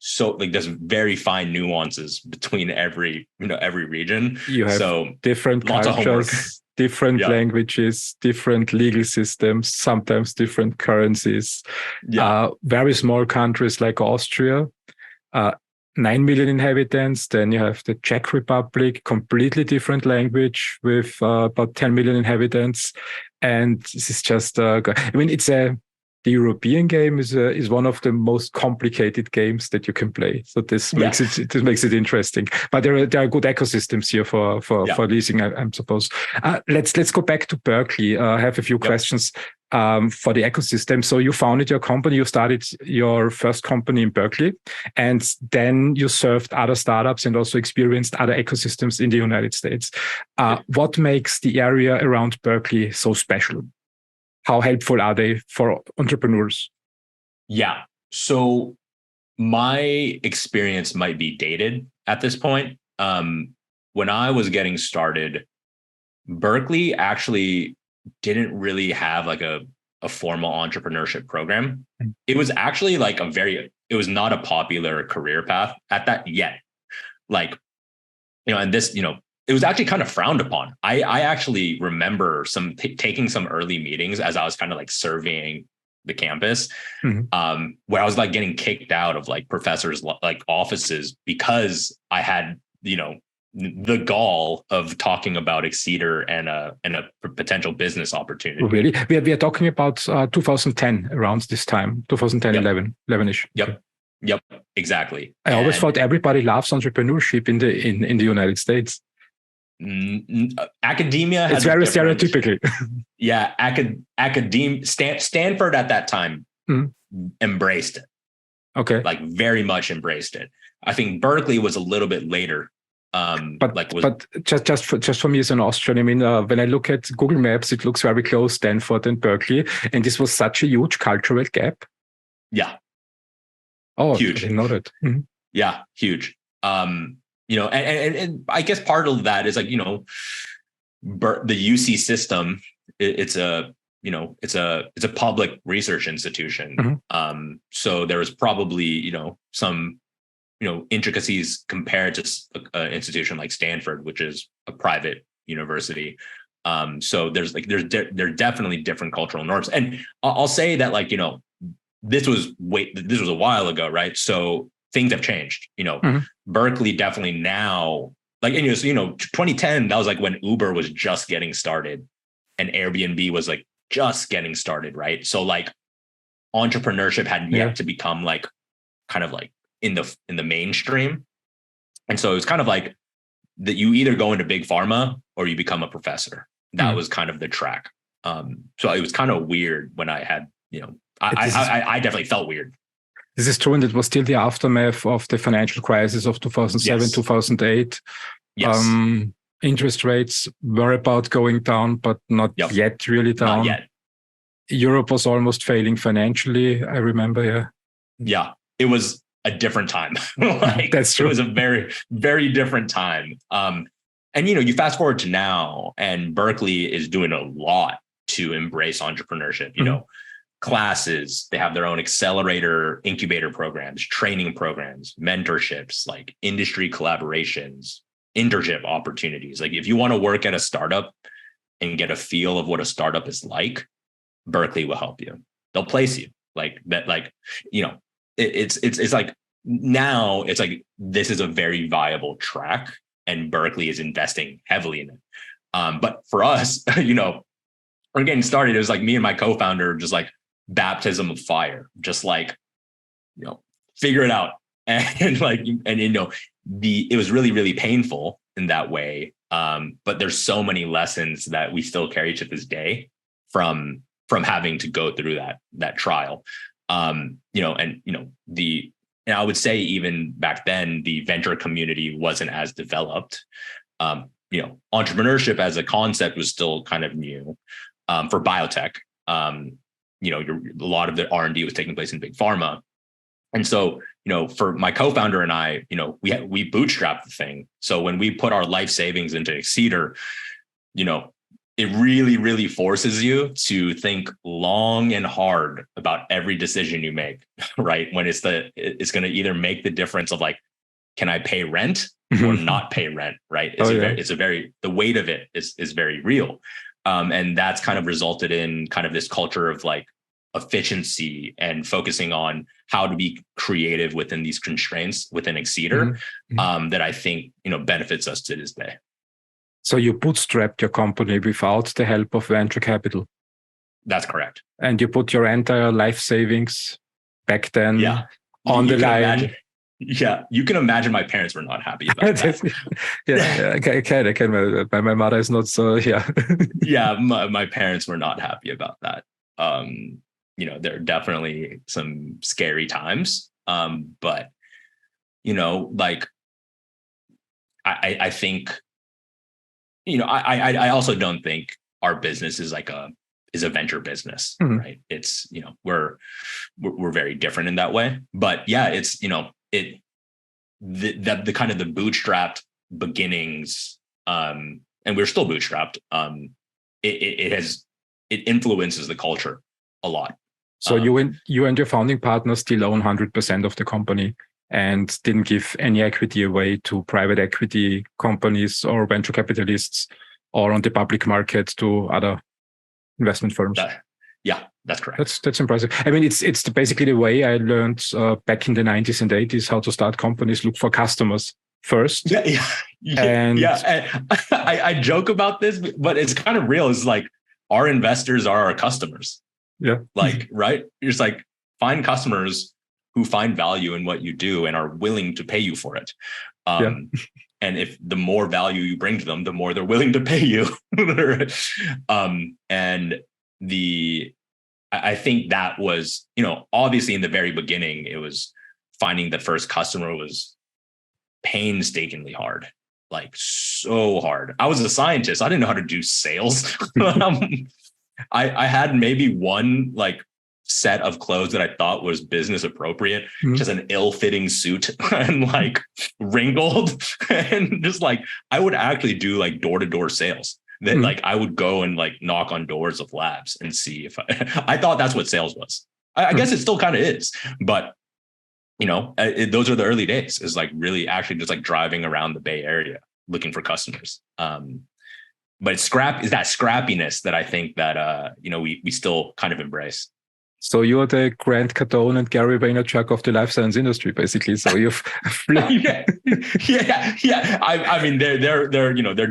Speaker 2: so like there's very fine nuances between every region.
Speaker 1: You have different cultures, different languages, different legal systems, sometimes different currencies. Very small countries like Austria, 9 million inhabitants. Then you have the Czech Republic, completely different language with about 10 million inhabitants. And this is just, the European game is one of the most complicated games that you can play. So this makes it interesting. But there are good ecosystems here for leasing, I suppose. Let's go back to Berkeley. I have a few questions for the ecosystem. So you founded your company, you started your first company in Berkeley, and then you served other startups and also experienced other ecosystems in the United States. What makes the area around Berkeley so special? How helpful are they for entrepreneurs?
Speaker 2: Yeah. So my experience might be dated at this point. When I was getting started, Berkeley actually didn't really have like a formal entrepreneurship program. It was actually like it was not a popular career path at that yet. Like, and this, it was actually kind of frowned upon. I actually remember taking some early meetings as I was kind of like surveying the campus, where I was like getting kicked out of like professors' like offices because I had, the gall of talking about Excedr and a potential business opportunity.
Speaker 1: Really? We are talking about 2010, around this time, 2010, 11-ish.
Speaker 2: Yep, exactly.
Speaker 1: I always thought everybody loves entrepreneurship in the United States.
Speaker 2: Academia has
Speaker 1: it's very stereotypical.
Speaker 2: Yeah, academia. Stanford at that time embraced it.
Speaker 1: Okay,
Speaker 2: like very much embraced it. I think Berkeley was a little bit later.
Speaker 1: But just for me as an Austrian, I mean, when I look at Google Maps, it looks very close, Stanford and Berkeley, and this was such a huge cultural gap.
Speaker 2: Yeah.
Speaker 1: Oh,
Speaker 2: huge.
Speaker 1: I didn't know that.
Speaker 2: Yeah, huge. And I guess part of that is like, the UC system, it's a public research institution. So there was probably, some, intricacies compared to an institution like Stanford, which is a private university. So there are definitely different cultural norms. And I'll say that like, this was a while ago, right? So things have changed, Berkeley definitely now, like, 2010, that was like when Uber was just getting started and Airbnb was like just getting started, right? So like entrepreneurship had yet to become like kind of like in the mainstream. And so it was kind of like that you either go into big pharma or you become a professor. That was kind of the track. So it was kind of weird when I had, I definitely felt weird.
Speaker 1: This is true. And it was still the aftermath of the financial crisis of 2007, 2008.
Speaker 2: Yes.
Speaker 1: Interest rates were about going down, but not yet really down.
Speaker 2: Not yet.
Speaker 1: Europe was almost failing financially, I remember.
Speaker 2: Yeah. It was a different time. Like,
Speaker 1: that's true.
Speaker 2: It was a very, very different time. And, you fast forward to now, and Berkeley is doing a lot to embrace entrepreneurship, classes, they have their own accelerator, incubator programs, training programs, mentorships, like industry collaborations, internship opportunities. Like if you want to work at a startup and get a feel of what a startup is like, Berkeley will help you. They'll place you like that. Like, it's like now it's like, this is a very viable track and Berkeley is investing heavily in it. But for us, we're getting started. It was like me and my co-founder, just like baptism of fire, just like, figure it out. And like, it was really, really painful in that way. But there's so many lessons that we still carry to this day from having to go through that trial. And I would say even back then, the venture community wasn't as developed. Entrepreneurship as a concept was still kind of new for biotech. A lot of the R&D was taking place in big pharma. And so, for my co-founder and I, we bootstrapped the thing. So when we put our life savings into Excedr, it really, really forces you to think long and hard about every decision you make, right? When it's going to either make the difference of like, can I pay rent or not pay rent, right? The weight of it is very real. And that's kind of resulted in kind of this culture of like efficiency and focusing on how to be creative within these constraints within Excedr, that I think, benefits us to this day.
Speaker 1: So you bootstrapped your company without the help of venture capital.
Speaker 2: That's correct.
Speaker 1: And you put your entire life savings back then on the line.
Speaker 2: You can imagine my parents were not happy about that.
Speaker 1: I can. My mother is not so,
Speaker 2: my parents were not happy about that. There are definitely some scary times. But, like, I think, I also don't think our business is like is a venture business, right? It's, we're very different in that way, but it's, the kind of the bootstrapped beginnings, and we're still bootstrapped. It influences the culture a lot.
Speaker 1: So you and your founding partner still own 100% of the company and didn't give any equity away to private equity companies or venture capitalists or on the public market to other investment firms.
Speaker 2: That's correct.
Speaker 1: That's impressive. I mean, it's basically the way I learned back in the 90s and 80s how to start companies. Look for customers first.
Speaker 2: I joke about this, but it's kind of real. It's like our investors are our customers. Yeah. Like, right? You're just like, find customers who find value in what you do and are willing to pay you for it. And if the more value you bring to them, the more they're willing to pay you. I think that was, obviously in the very beginning, it was finding the first customer was painstakingly hard, like so hard. I was a scientist. I didn't know how to do sales. I had maybe one like set of clothes that I thought was business appropriate, just an ill-fitting suit and like wrinkled, and just like I would actually do like door-to-door sales. That like I would go and like knock on doors of labs and see if I thought that's what sales was. I guess it still kind of is, but those are the early days. Is like really actually just like driving around the Bay Area looking for customers. But is that scrappiness that I think that we still kind of embrace.
Speaker 1: So you're the Grant Cardone and Gary Vaynerchuk of the life science industry, basically. So you've
Speaker 2: yeah. I mean, they're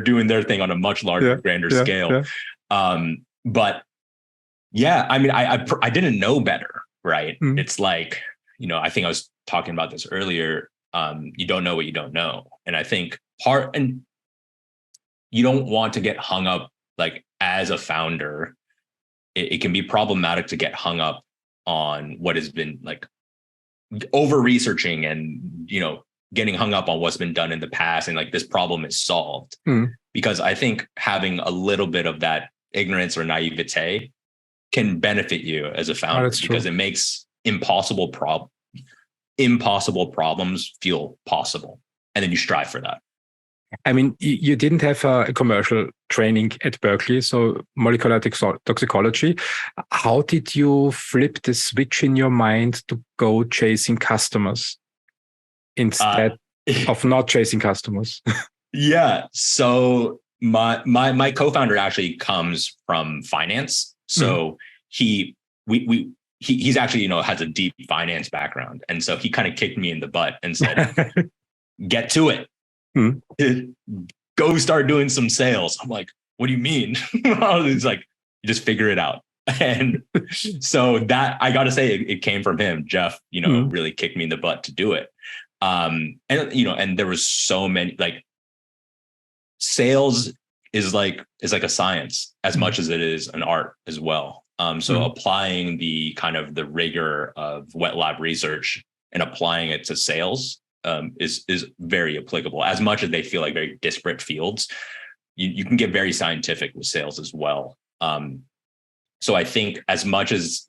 Speaker 2: doing their thing on a much larger, grander scale. But yeah, I mean, I didn't know better. right?
Speaker 1: Mm.
Speaker 2: It's like, I think I was talking about this earlier. You don't know what you don't know. And I think and you don't want to get hung up, like as a founder, it can be problematic to get hung up on what has been like over researching and, getting hung up on what's been done in the past and like this problem is solved. Because I think having a little bit of that ignorance or naivete can benefit you as a founder because it makes impossible problems feel possible. And then you strive for that.
Speaker 1: I mean, you didn't have a commercial training at Berkeley, so molecular toxicology. How did you flip the switch in your mind to go chasing customers instead of not chasing customers?
Speaker 2: Yeah. So my co-founder actually comes from finance. So he's actually, has a deep finance background. And so he kind of kicked me in the butt and said, get to it. Go start doing some sales. I'm like, what do you mean? He's like, you just figure it out. And so that, I got to say, it came from him. Jeff, really kicked me in the butt to do it. And there was so many, like, sales is like a science as much as it is an art as well. So applying the kind of the rigor of wet lab research and applying it to sales is very applicable. As much as they feel like very disparate fields, you can get very scientific with sales as well. So I think as much as,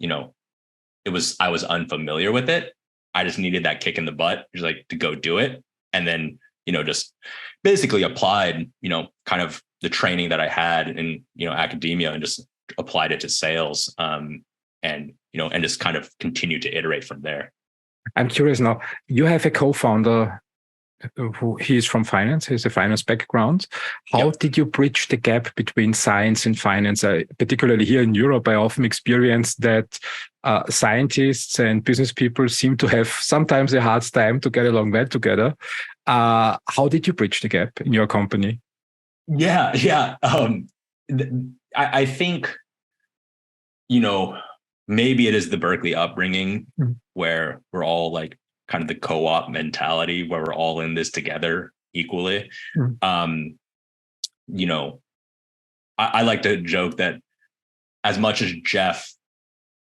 Speaker 2: I was unfamiliar with it, I just needed that kick in the butt, just like to go do it. And then, just basically applied, kind of the training that I had in, academia and just applied it to sales and just kind of continued to iterate from there.
Speaker 1: I'm curious now, you have a co-founder who he's from finance, he has a finance background. How did you bridge the gap between science and finance? Particularly here in Europe, I often experience that scientists and business people seem to have sometimes a hard time to get along well together. How did you bridge the gap in your company?
Speaker 2: Yeah. I think, maybe it is the Berkeley upbringing where we're all like kind of the co-op mentality where we're all in this together equally. I like to joke that as much as Jeff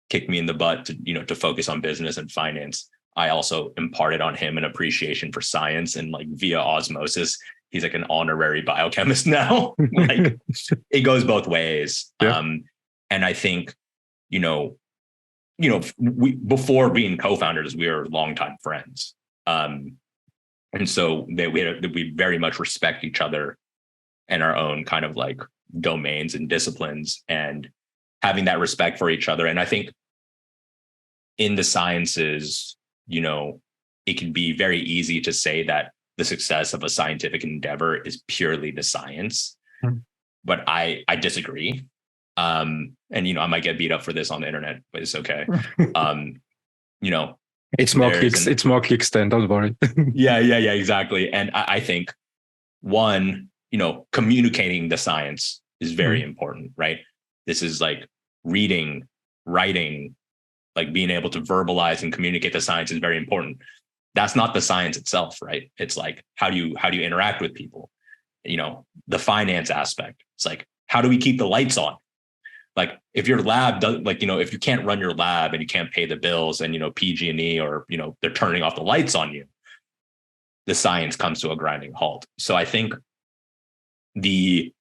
Speaker 2: kicked me in the butt to focus on business and finance, I also imparted on him an appreciation for science, and like via osmosis, he's like an honorary biochemist now. Like it goes both ways. And I think, we, before being co-founders, we were longtime friends. And so we very much respect each other and our own kind of like domains and disciplines, and having that respect for each other. And I think in the sciences, it can be very easy to say that the success of a scientific endeavor is purely the science, but I disagree. And I might get beat up for this on the internet, but it's okay.
Speaker 1: It's more clicks. It's more clicks then. Don't worry.
Speaker 2: Yeah, exactly. And I think one, communicating the science is very important, right? This is like reading, writing, like being able to verbalize and communicate the science is very important. That's not the science itself, right? It's like how do you interact with people? The finance aspect. It's like, how do we keep the lights on? Like if your lab does, like, if you can't run your lab and you can't pay the bills and, PG&E or, they're turning off the lights on you, the science comes to a grinding halt. So I think me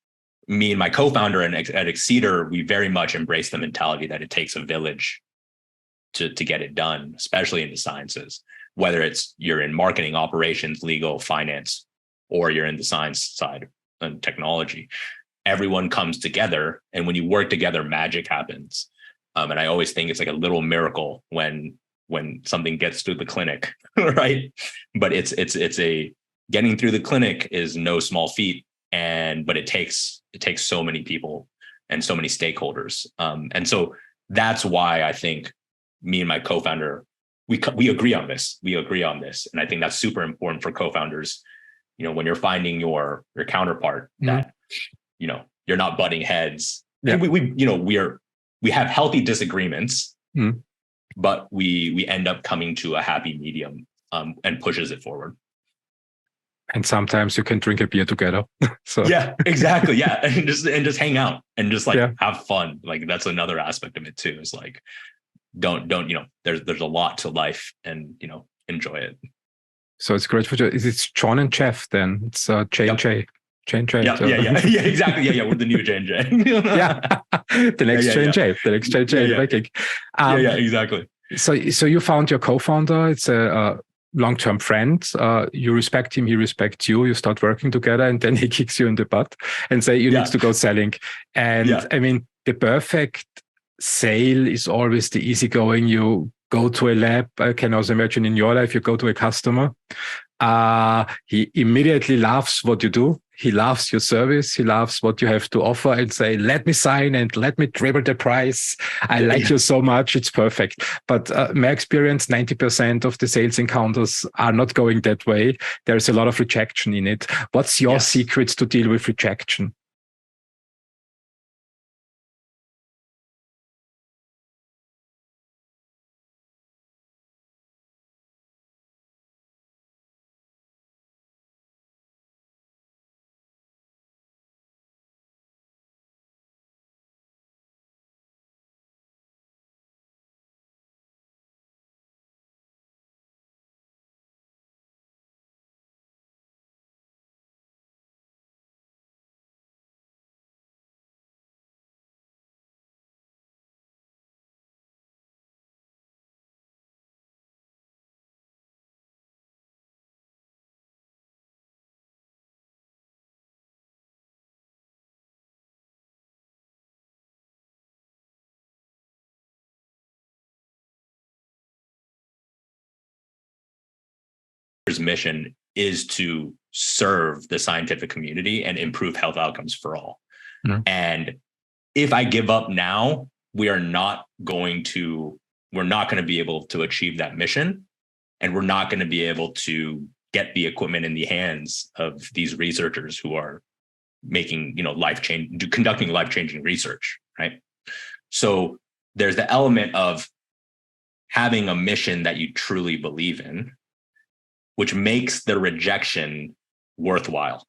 Speaker 2: and my co-founder at Excedr, we very much embrace the mentality that it takes a village to get it done, especially in the sciences, whether it's you're in marketing, operations, legal, finance, or you're in the science side and technology. Everyone comes together, and when you work together, magic happens. And I always think it's like a little miracle when something gets through the clinic, right? But it's getting through the clinic is no small feat, but it takes so many people and so many stakeholders. And so that's why I think me and my co-founder, we agree on this. And I think that's super important for co-founders. When you're finding your counterpart, that you're not butting heads. Yeah. And we have healthy disagreements, but we end up coming to a happy medium, and pushes it forward.
Speaker 1: And sometimes you can drink a beer together. So
Speaker 2: yeah, exactly. Yeah. And just hang out and just like have fun. Like that's another aspect of it too. Is like, don't, there's a lot to life, and, enjoy it.
Speaker 1: So it's great for you. It's Jon and Jeff then. It's J&J. J&J.
Speaker 2: Yeah, exactly. Yeah, we're the new J&J.
Speaker 1: The next J&J. The next J&J.
Speaker 2: Exactly.
Speaker 1: So you found your co-founder. It's a long-term friend. You respect him, he respects you. You start working together, and then he kicks you in the butt and say you need to go selling. And I mean, the perfect sale is always the easygoing. You go to a lab. I can also imagine in your life, you go to a customer. He immediately loves what you do. He loves your service. He loves what you have to offer, and say, let me sign and let me triple the price. I like you so much. It's perfect. But my experience, 90% of the sales encounters are not going that way. There's a lot of rejection in it. What's your secrets to deal with rejection?
Speaker 2: Mission is to serve the scientific community and improve health outcomes for all. And if I give up now, we're not going to be able to achieve that mission, and we're not going to be able to get the equipment in the hands of these researchers who are making, conducting life-changing research, right? So there's the element of having a mission that you truly believe in, which makes the rejection worthwhile.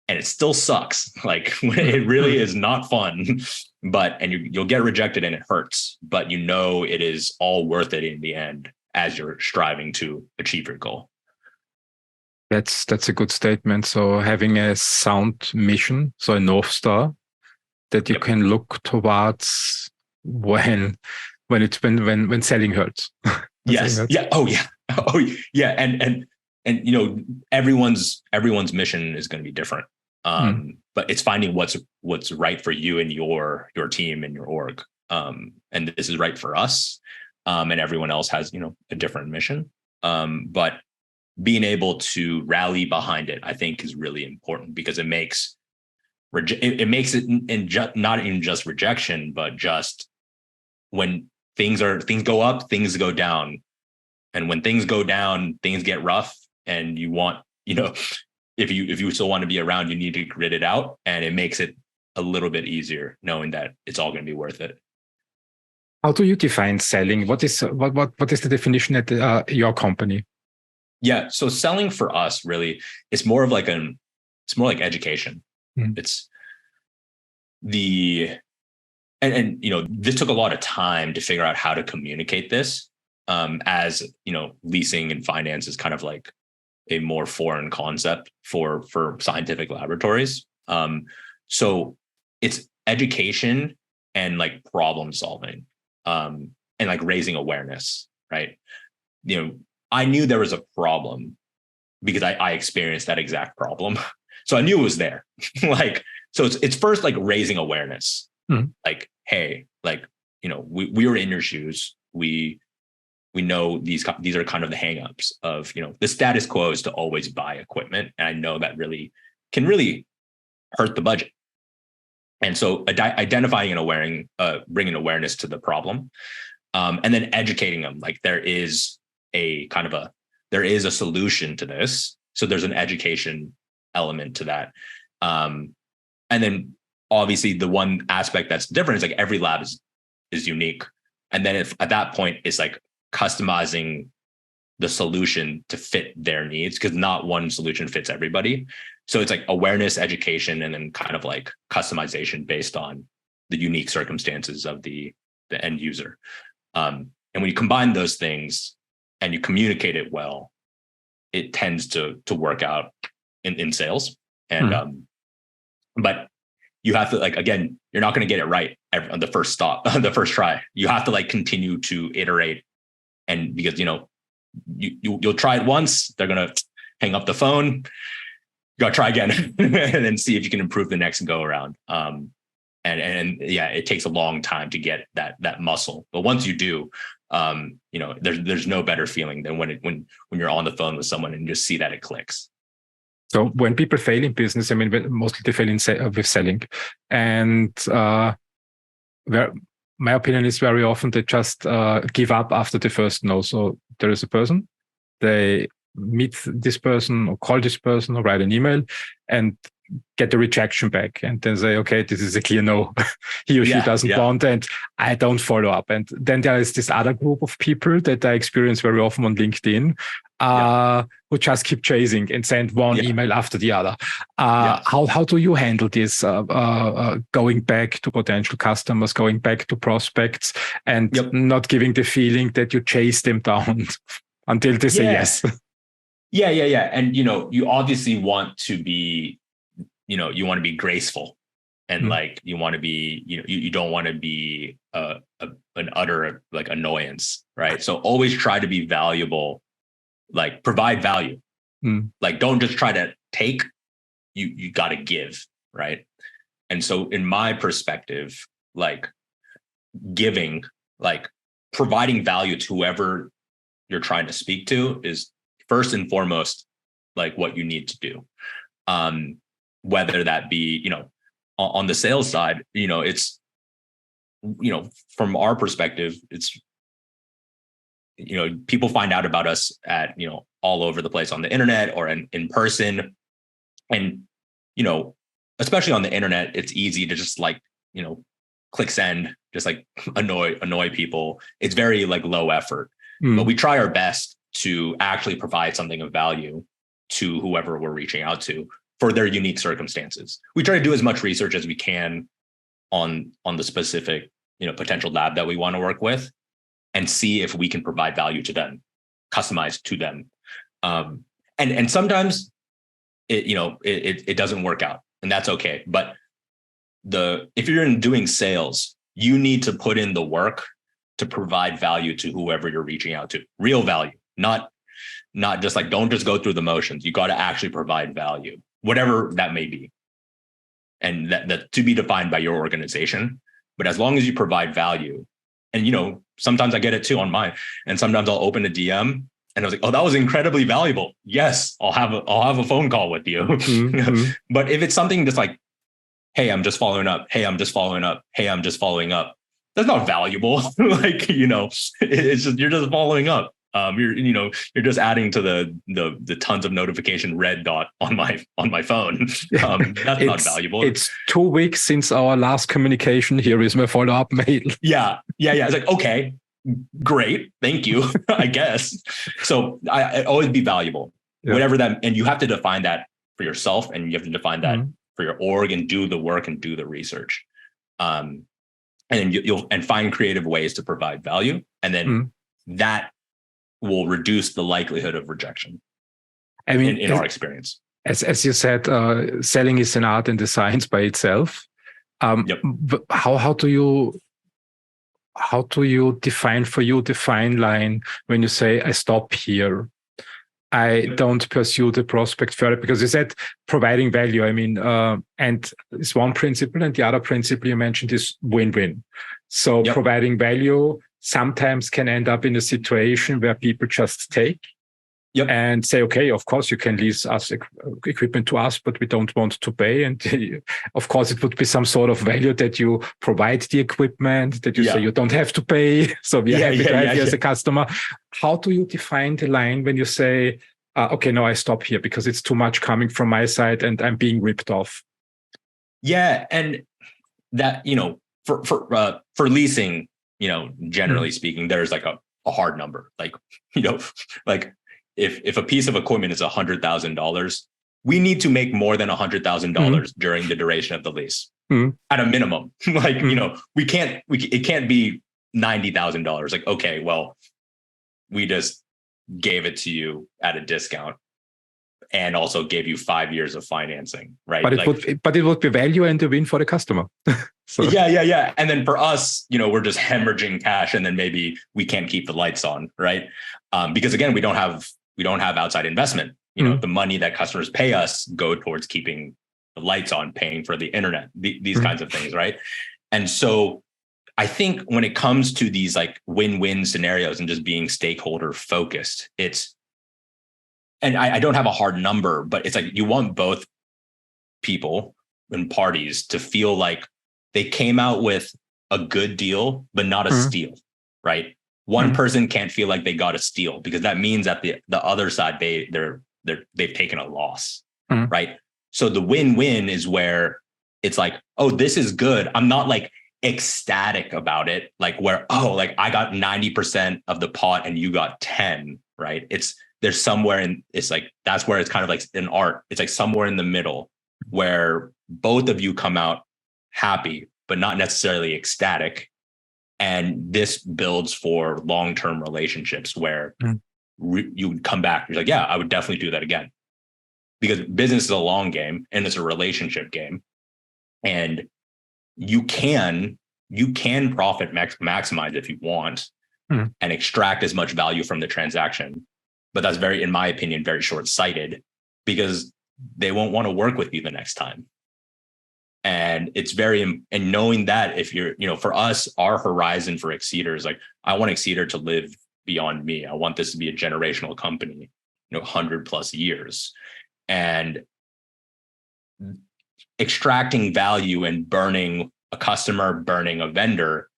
Speaker 2: And it still sucks. Like, it really is not fun, and you'll get rejected and it hurts, but it is all worth it in the end as you're striving to achieve your goal.
Speaker 1: That's a good statement. So having a sound mission, so a North Star that you can look towards when selling hurts.
Speaker 2: Yes. Yeah. Oh yeah. Oh yeah. And everyone's mission is going to be different. But it's finding what's right for you and your team and your org. And this is right for us. And everyone else has, a different mission. But being able to rally behind it, I think, is really important, because it makes it not even just rejection, but just when things go up, things go down. And when things go down, things get rough, and you want, if you still want to be around, you need to grit it out, and it makes it a little bit easier knowing that it's all going to be worth it.
Speaker 1: How do you define selling? What is the definition at your company?
Speaker 2: Yeah, so selling for us really is more of it's more like education. It's this took a lot of time to figure out how to communicate this. As leasing and finance is kind of like a more foreign concept for scientific laboratories. So it's education and like problem solving, and like raising awareness, right? I knew there was a problem because I experienced that exact problem. So I knew it was there. So it's first like raising awareness. Like, hey, we were in your shoes. We know these are kind of the hangups of, the status quo is to always buy equipment. And I know that can really hurt the budget. And so identifying and bringing awareness to the problem, and then educating them, like there is a solution to this. So there's an education element to that. And then obviously the one aspect that's different is like every lab is unique. And then if at that point, it's like customizing the solution to fit their needs, because not one solution fits everybody. So it's like awareness, education, and then kind of like customization based on the unique circumstances of the end user. And when you combine those things and you communicate it well, it tends to work out in sales. And but you have to, like, again, you're not going to get it right on the first the first try. You have to like continue to iterate, and because you'll try it once, they're gonna hang up the phone. You gotta try again and then see if you can improve the next go around. And yeah, it takes a long time to get that muscle, but once you do, there's no better feeling than when you're on the phone with someone and you just see that it clicks.
Speaker 1: So when people fail in business, I mean, mostly they fail with selling, and my opinion is very often they just give up after the first no. So there is a person, they meet this person or call this person or write an email and get the rejection back, and then say, okay, this is a clear no. He or she doesn't want, and I don't follow up. And then there is this other group of people that I experience very often on LinkedIn, who just keep chasing and send one email after the other. How do you handle this? Going back to potential customers, going back to prospects, and not giving the feeling that you chase them down until they say yes.
Speaker 2: Yeah. And you obviously want to be, you want to be graceful, and like you want to be, you don't want to be an utter like annoyance, right? So always try to be valuable. Like provide value. Like don't just try to take, you got to give, right? And so in my perspective, like giving, like providing value to whoever you're trying to speak to is first and foremost like what you need to do. Whether that be, on the sales side, it's, from our perspective, it's, people find out about us at, all over the place on the internet or in person. And, especially on the internet, it's easy to just like, click send, just like annoy people. It's very like low effort, but we try our best to actually provide something of value to whoever we're reaching out to for their unique circumstances. We try to do as much research as we can on the specific, potential lab that we want to work with, and see if we can provide value to them, customized to them. And sometimes it doesn't work out, and that's okay. But if you're doing sales, you need to put in the work to provide value to whoever you're reaching out to, real value, not just like, don't just go through the motions. You got to actually provide value, whatever that may be. And that to be defined by your organization. But as long as you provide value, and sometimes I get it too on mine, and sometimes I'll open a DM and I was like, oh, that was incredibly valuable. Yes, I'll have a phone call with you. But if it's something that's like, hey, I'm just following up. Hey, I'm just following up. Hey, I'm just following up. That's not valuable. Like, it's just, you're just following up. You're just adding to the tons of notification red dot on my phone. That's not valuable.
Speaker 1: It's 2 weeks since our last communication. Here is my follow-up mail.
Speaker 2: Yeah. It's like, okay, great. Thank you, I guess. So I always be valuable, whatever that, and you have to define that for yourself, and you have to define that for your org, and do the work and do the research. And then you'll find creative ways to provide value. And then that will reduce the likelihood of rejection. I mean, in our experience,
Speaker 1: as you said, selling is an art and a science by itself. But how do you define for you the fine line when you say, I stop here, I don't pursue the prospect further? Because you said providing value. I mean, and it's one principle, and the other principle you mentioned is win-win. So providing value sometimes can end up in a situation where people just take and say, okay, of course you can lease us equipment to us, but we don't want to pay. And of course it would be some sort of value that you provide the equipment, that you say you don't have to pay. So we are happy to have you as a customer. How do you define the line when you say, okay, no, I stop here because it's too much coming from my side and I'm being ripped off?
Speaker 2: Yeah. And that, for leasing, generally speaking, there's like a hard number. Like, like if a piece of equipment is $100,000, we need to make more than $100,000 during the duration of the lease at a minimum. Like, it can't be $90,000. Like, okay, well, we just gave it to you at a discount and also gave you 5 years of financing, right?
Speaker 1: But it would be value and a win for the customer. So.
Speaker 2: Yeah. And then for us, we're just hemorrhaging cash, and then maybe we can't keep the lights on, right? Because again, we don't have outside investment. The money that customers pay us go towards keeping the lights on, paying for the internet, these kinds of things, right? And so I think when it comes to these like win-win scenarios and just being stakeholder focused, and I don't have a hard number, but it's like you want both people and parties to feel like they came out with a good deal, but not a steal, right? One person can't feel like they got a steal, because that means that the other side, they've taken a loss, right? So the win-win is where it's like, oh, this is good. I'm not like ecstatic about it, like where, oh, like I got 90% of the pot and you got 10, right? There's somewhere in, it's like, that's where it's kind of like an art. It's like somewhere in the middle where both of you come out happy, but not necessarily ecstatic. And this builds for long-term relationships where you would come back. You're like, yeah, I would definitely do that again, because business is a long game and it's a relationship game. And you can profit maximize if you want and extract as much value from the transaction. But that's in my opinion, very short-sighted, because they won't want to work with you the next time. And and knowing that if you're, for us, our horizon for Excedr is like, I want Excedr to live beyond me. I want this to be a generational company, 100+ years. And extracting value and burning a customer, burning a vendor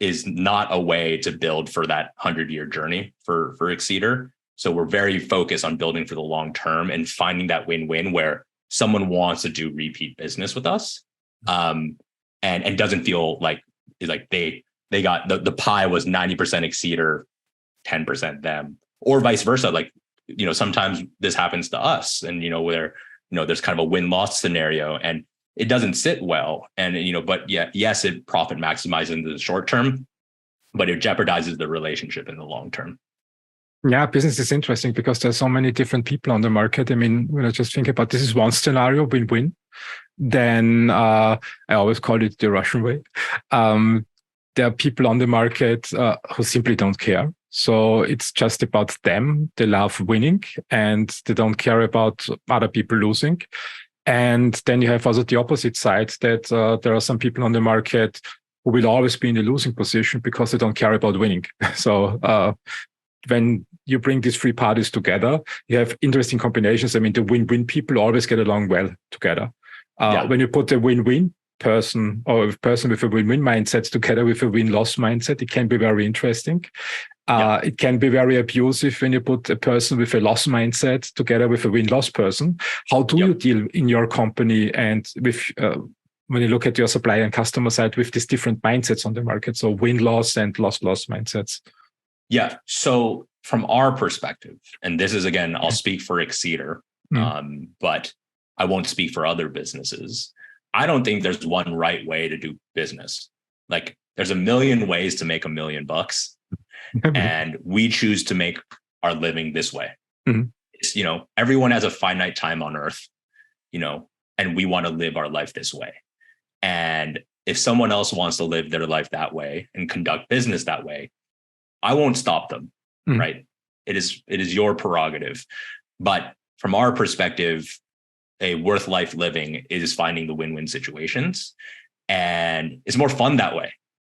Speaker 2: is not a way to build for that 100-year journey for Excedr. So we're very focused on building for the long term and finding that win-win where someone wants to do repeat business with us, and doesn't feel like they got the pie was 90% Excedr, 10% them, or vice versa. Like, sometimes this happens to us, and where there's kind of a win-loss scenario and it doesn't sit well, and but yes, it profit maximizes in the short term, but it jeopardizes the relationship in the long term.
Speaker 1: Yeah, business is interesting because there's so many different people on the market. I mean, when I just think about this is one scenario, win-win. Then I always call it the Russian way. There are people on the market who simply don't care. So it's just about them. They love winning and they don't care about other people losing. And then you have also the opposite side, that there are some people on the market who will always be in the losing position because they don't care about winning. So when you bring these three parties together, you have interesting combinations. I mean, the win-win people always get along well together. When you put a win-win person or a person with a win-win mindset together with a win-loss mindset, it can be very interesting. It can be very abusive when you put a person with a loss mindset together with a win-loss person. How do you deal in your company and with when you look at your supply and customer side with these different mindsets on the market? So win-loss and loss-loss mindsets.
Speaker 2: Yeah. So from our perspective, and this is, again, I'll speak for Excedr, but I won't speak for other businesses. I don't think there's one right way to do business. Like, there's a million ways to make $1 million, and we choose to make our living this way. It's, everyone has a finite time on earth, and we want to live our life this way. And if someone else wants to live their life that way and conduct business that way, I won't stop them, right? It is your prerogative. But from our perspective, a worth life living is finding the win-win situations, and it's more fun that way.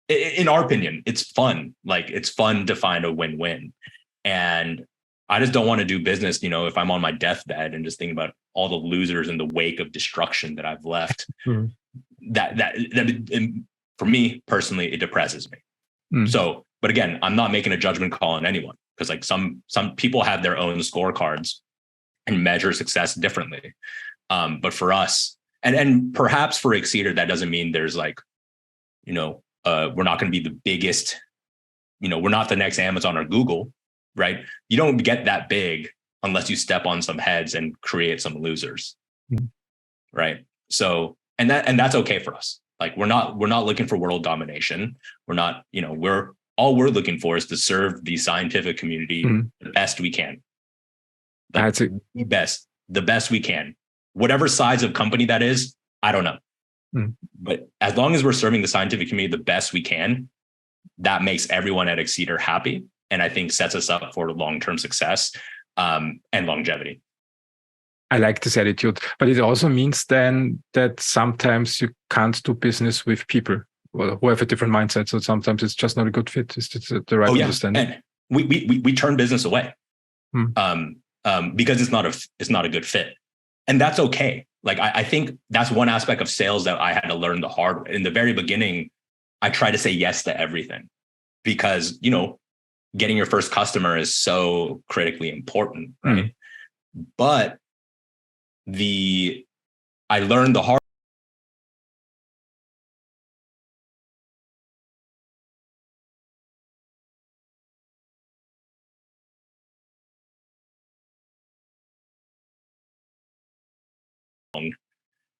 Speaker 2: In our opinion, it's fun. Like, it's fun to find a win-win. And I just don't want to do business, if I'm on my deathbed and just thinking about all the losers in the wake of destruction that I've left. That for me personally, it depresses me. So, but again, I'm not making a judgment call on anyone, because like some people have their own scorecards and measure success differently. But for us, and perhaps for Excedr, that doesn't mean there's like, we're not going to be the biggest, we're not the next Amazon or Google, right? You don't get that big unless you step on some heads and create some losers, right? So, and that's okay for us. Like we're not looking for world domination. We're not, we're looking for is to serve the scientific community the best we can. Like
Speaker 1: That's it.
Speaker 2: The best we can. Whatever size of company that is, I don't know. But as long as we're serving the scientific community the best we can, that makes everyone at Excedr happy. And I think sets us up for long-term success and longevity.
Speaker 1: I like this attitude, but it also means then that sometimes you can't do business with people who have a different mindset. So sometimes it's just not a good fit. Is this the right understanding?
Speaker 2: And we turn business away because it's not a good fit, and that's okay. Like I think that's one aspect of sales that I had to learn the hard way. In the very beginning, I tried to say yes to everything because getting your first customer is so critically important, right? But I learned the hard.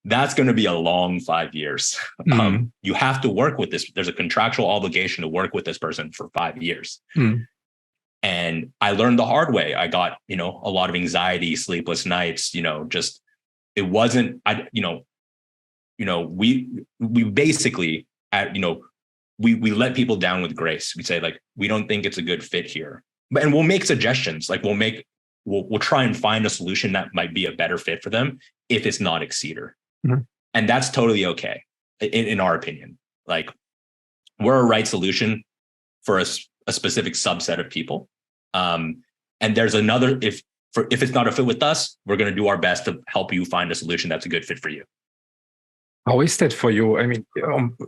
Speaker 2: That's going to be a long 5 years. You have to work with this. There's a contractual obligation to work with this person for 5 years. And I learned the hard way. I got, a lot of anxiety, sleepless nights, just, it wasn't, we basically, we let people down with grace. We say like, we don't think it's a good fit here, and we'll make suggestions. Like we'll try and find a solution that might be a better fit for them if it's not Excedr. And that's totally okay. In our opinion, like we're a right solution for a specific subset of people. And there's another, if it's not a fit with us, we're going to do our best to help you find a solution that's a good fit for you.
Speaker 1: How is that for you? I mean,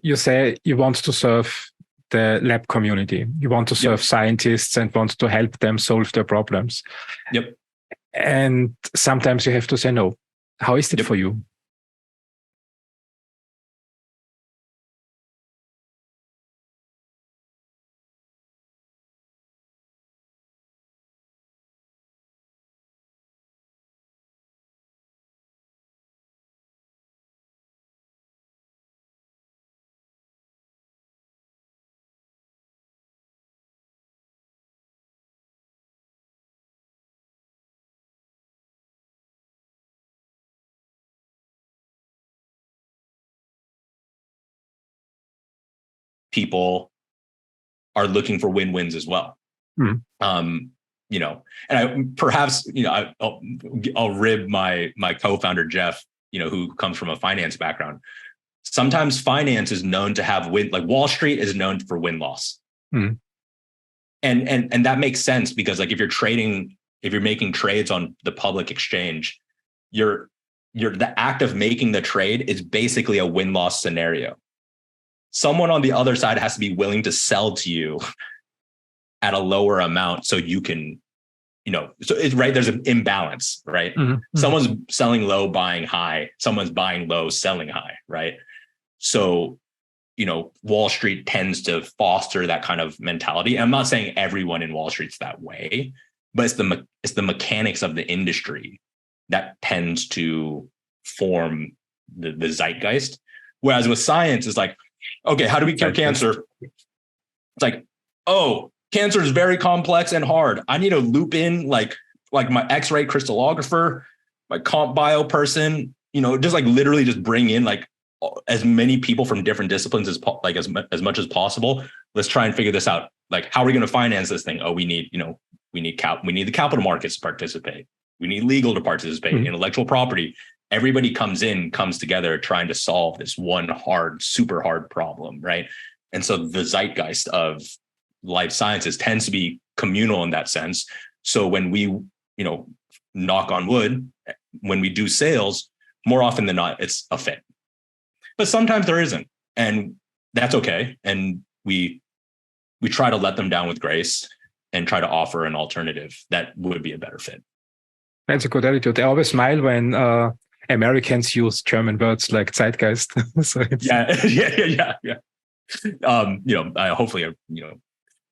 Speaker 1: you say you want to serve the lab community. You want to serve scientists and want to help them solve their problems.
Speaker 2: Yep.
Speaker 1: And sometimes you have to say no. How is it for you?
Speaker 2: People are looking for win-wins as well. And I'll rib my co-founder, Jeff, who comes from a finance background. Sometimes finance is known to have like Wall Street is known for win-loss. And that makes sense because like if you're making trades on the public exchange, the act of making the trade is basically a win-loss scenario. Someone on the other side has to be willing to sell to you at a lower amount so you can, so it's right. There's an imbalance, right? Someone's selling low, buying high. Someone's buying low, selling high, right? So, Wall Street tends to foster that kind of mentality. And I'm not saying everyone in Wall Street's that way, but it's the mechanics of the industry that tends to form the zeitgeist. Whereas with science, it's like, okay, how do we cure cancer? It's like, oh, cancer is very complex and hard. I need to loop in like my X-ray crystallographer, my comp bio person, just like literally just bring in like as many people from different disciplines as much as possible. Let's try and figure this out. Like, how are we going to finance this thing? Oh, we need the capital markets to participate. We need legal to participate, intellectual property. Everybody comes together trying to solve this one super hard problem, right? And so the zeitgeist of life sciences tends to be communal in that sense. So when we, knock on wood, when we do sales, more often than not, it's a fit. But sometimes there isn't, and that's okay. And we try to let them down with grace and try to offer an alternative that would be a better fit.
Speaker 1: That's a good attitude. I always smile when Americans use German words like zeitgeist. So
Speaker 2: yeah. Hopefully,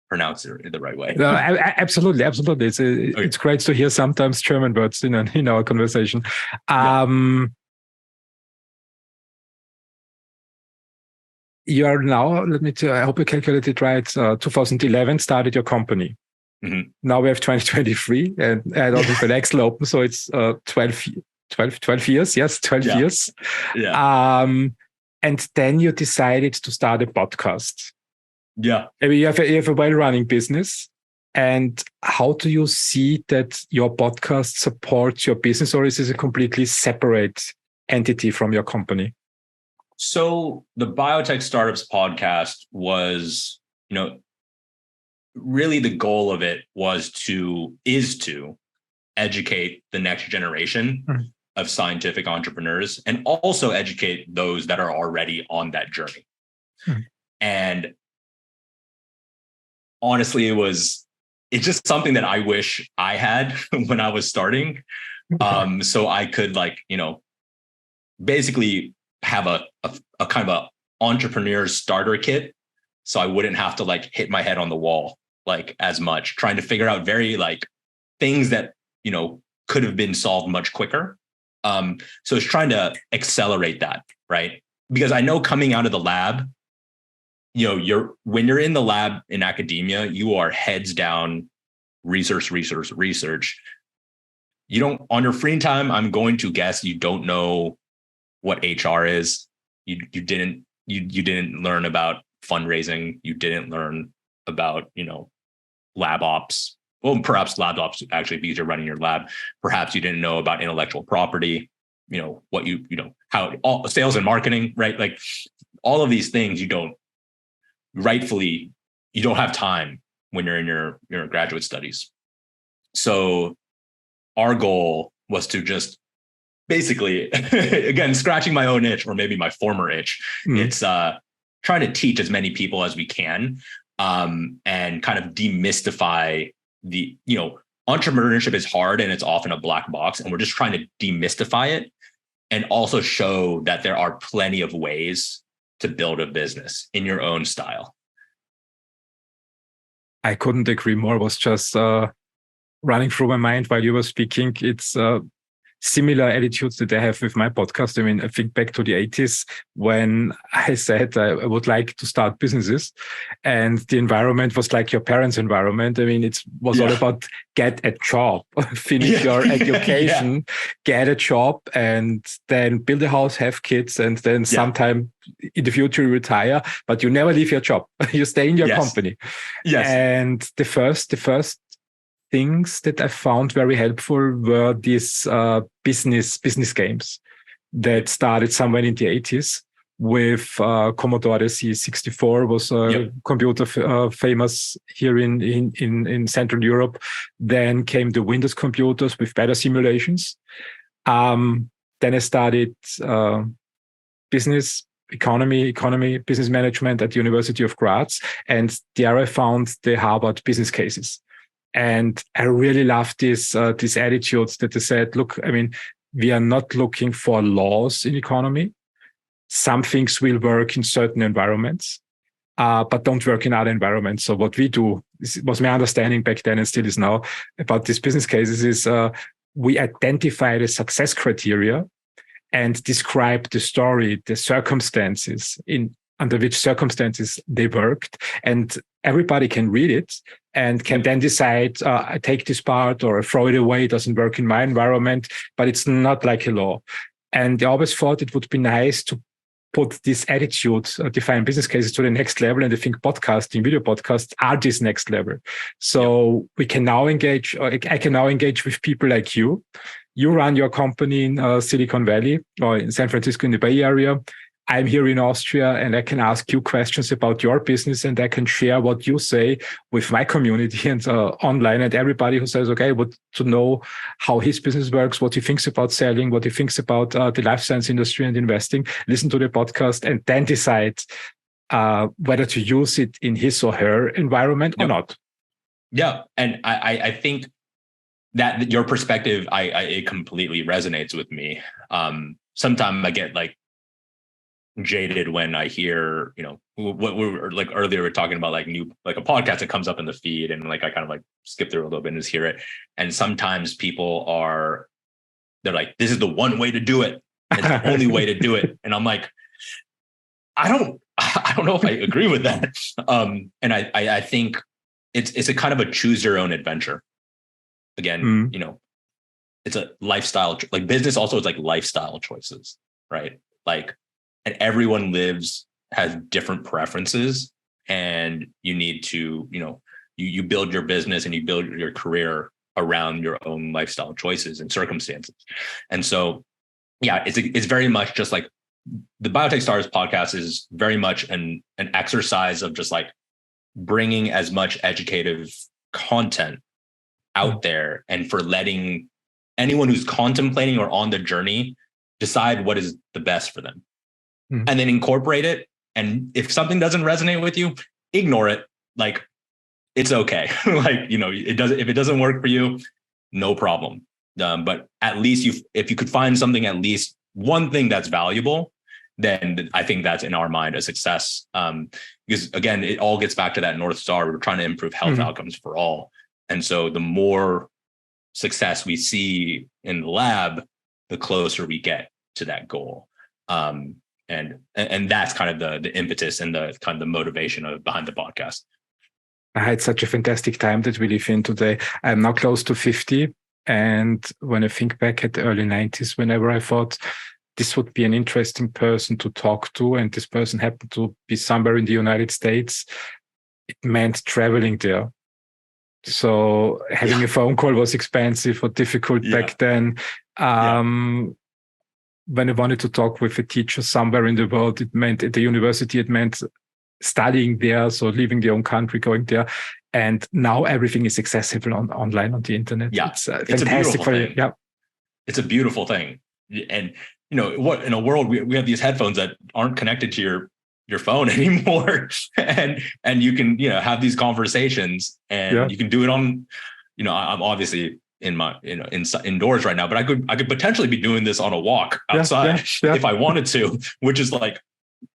Speaker 2: pronounce it the right way.
Speaker 1: No, absolutely.
Speaker 2: Okay.
Speaker 1: It's great to hear sometimes German words in our conversation. You are now, I hope I calculated it right, 2011 started your company.
Speaker 2: Mm-hmm.
Speaker 1: Now we have 2023 and I don't have an Excel open, so it's 12 years. Yes, 12 years.
Speaker 2: Yeah.
Speaker 1: And then you decided to start a podcast.
Speaker 2: Yeah.
Speaker 1: I mean, you have a well-running business. And how do you see that your podcast supports your business, or is it a completely separate entity from your company?
Speaker 2: So the Biotech Startups podcast was, really the goal of it is to educate the next generation of scientific entrepreneurs and also educate those that are already on that journey. And honestly, it's just something that I wish I had when I was starting. So I could basically have a kind of a entrepreneur starter kit. So I wouldn't have to hit my head on the wall as much, trying to figure out very things that, could have been solved much quicker. So it's trying to accelerate that, right? Because I know coming out of the lab, when you're in the lab in academia, you are heads down, research. You don't, on your free time, I'm going to guess you don't know what HR is. You didn't learn about fundraising. You didn't learn about, lab ops. Well, perhaps lab ops actually, because you're running your lab. Perhaps you didn't know about intellectual property, how all sales and marketing, right? All of these things you don't have time when you're in your graduate studies. So our goal was to just basically, again, scratching my own itch, or maybe my former itch. It's trying to teach as many people as we can, and kind of demystify the, entrepreneurship is hard and it's often a black box, and we're just trying to demystify it and also show that there are plenty of ways to build a business in your own style.
Speaker 1: I couldn't agree more. It was just running through my mind while you were speaking. It's similar attitudes that I have with my podcast. I mean, I think back to the 80s when I said I would like to start businesses, and the environment was like your parents' environment. I mean, it was all about get a job, finish your education, get a job, and then build a house, have kids, and then sometime in the future you retire, but you never leave your job. You stay in your company. Yes. And the first things that I found very helpful were these business games that started somewhere in the 80s with Commodore C64 was a computer famous here in Central Europe. Then came the Windows computers with better simulations. Then I started business management at the University of Graz, and there I found the Harvard business cases. And I really love these attitudes that they said, look, I mean, we are not looking for laws in economy. Some things will work in certain environments, but don't work in other environments. So what we do, was my understanding back then and still is now about these business cases, is we identify the success criteria and describe the story, the circumstances under which circumstances they worked, and everybody can read it and can then decide, I take this part or I throw it away, it doesn't work in my environment, but it's not like a law. And I always thought it would be nice to put this attitude, define business cases to the next level. And I think podcasting, video podcasts are this next level. So we can now engage, or I can now engage with people like you. You run your company in Silicon Valley or in San Francisco in the Bay Area. I'm here in Austria, and I can ask you questions about your business, and I can share what you say with my community and online, and everybody who says, okay, would to know how his business works, what he thinks about selling, what he thinks about the life science industry and investing, listen to the podcast, and then decide whether to use it in his or her environment or not.
Speaker 2: Yeah. And I think that your perspective, it completely resonates with me. Sometimes I get jaded when I hear, what we were like earlier, we are talking about like a podcast that comes up in the feed, and like I kind of like skip through a little bit and just hear it. And sometimes they're like, this is the one way to do it. It's the only way to do it. And I'm like, I don't know if I agree with that. And I think it's a kind of a choose your own adventure. Again, it's a lifestyle, like business also is like lifestyle choices, right? Like, and everyone has different preferences, and you need to, you build your business and you build your career around your own lifestyle choices and circumstances. And so, yeah, it's very much just like the Biotech Stars podcast is very much an exercise of just like bringing as much educative content out there, and for letting anyone who's contemplating or on the journey decide what is the best for them, and then incorporate it. And if something doesn't resonate with you, ignore it. Like, it's okay. Like, if it doesn't work for you, no problem. But at least if you could find something, at least one thing that's valuable, then I think that's in our mind a success. Because again, it all gets back to that North Star. We're trying to improve health outcomes for all. And so the more success we see in the lab, the closer we get to that goal. And that's kind of the impetus and the kind of the motivation behind the podcast.
Speaker 1: I had such a fantastic time that we live in today. I'm now close to 50. And when I think back at the early 90s, whenever I thought this would be an interesting person to talk to, and this person happened to be somewhere in the United States, it meant traveling there. So having a phone call was expensive or difficult back then. When I wanted to talk with a teacher somewhere in the world, it meant at the university, it meant studying there, so leaving their own country, going there. And now everything is accessible online on the internet.
Speaker 2: Yeah,
Speaker 1: it's fantastic for you. Yeah,
Speaker 2: it's a beautiful thing. And what in a world we have these headphones that aren't connected to your phone anymore, and you can have these conversations, and you can do it on. I'm obviously in my indoors right now, but I could potentially be doing this on a walk outside if I wanted to, which is like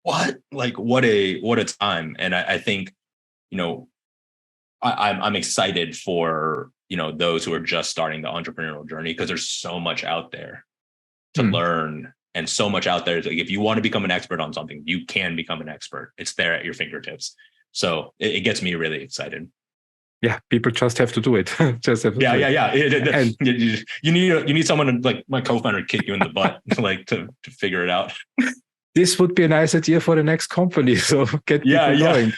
Speaker 2: what a time. And I think I'm excited for those who are just starting the entrepreneurial journey, because there's so much out there to learn, and so much out there. Like, if you want to become an expert on something, you can become an expert. It's there at your fingertips. So it gets me really excited.
Speaker 1: Yeah, people just have to do it.
Speaker 2: Yeah. And you need someone to, like my co-founder, kick you in the butt, like to figure it out.
Speaker 1: This would be a nice idea for the next company. So get people going.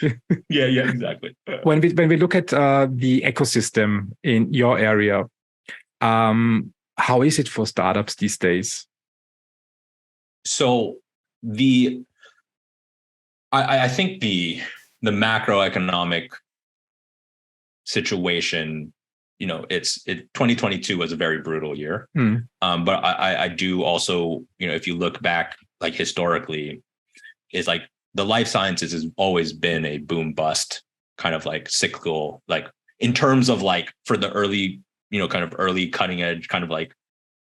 Speaker 2: Yeah, exactly.
Speaker 1: When we look at the ecosystem in your area, how is it for startups these days?
Speaker 2: So I think the macroeconomic situation, 2022 was a very brutal year. But I do also, if you look back, like historically, is like the life sciences has always been a boom bust kind of like cyclical, like in terms of like for the early, kind of early cutting edge, kind of like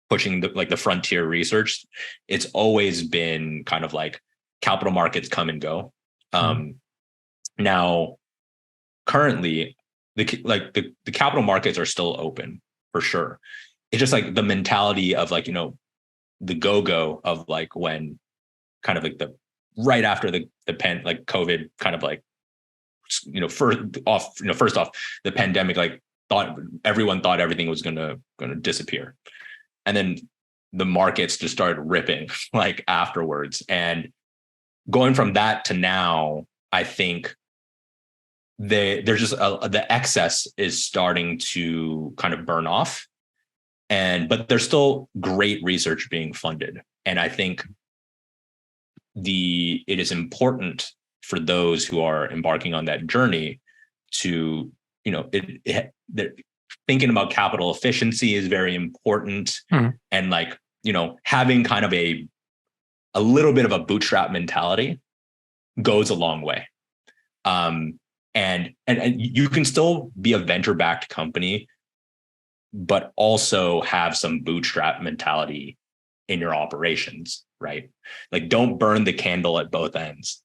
Speaker 2: pushing the frontier research. It's always been kind of like capital markets come and go. Now, currently, the capital markets are still open for sure. It's just like the mentality of like, the go of like when kind of like right after the like COVID kind of like, first off the pandemic, like everyone thought everything was going to disappear. And then the markets just started ripping like afterwards. And going from that to now, I think there's just the excess is starting to kind of burn off. But there's still great research being funded. And I think it is important for those who are embarking on that journey to, they're thinking about capital efficiency is very important. And like, having kind of a little bit of a bootstrap mentality goes a long way. And you can still be a venture-backed company, but also have some bootstrap mentality in your operations, right? Like, don't burn the candle at both ends.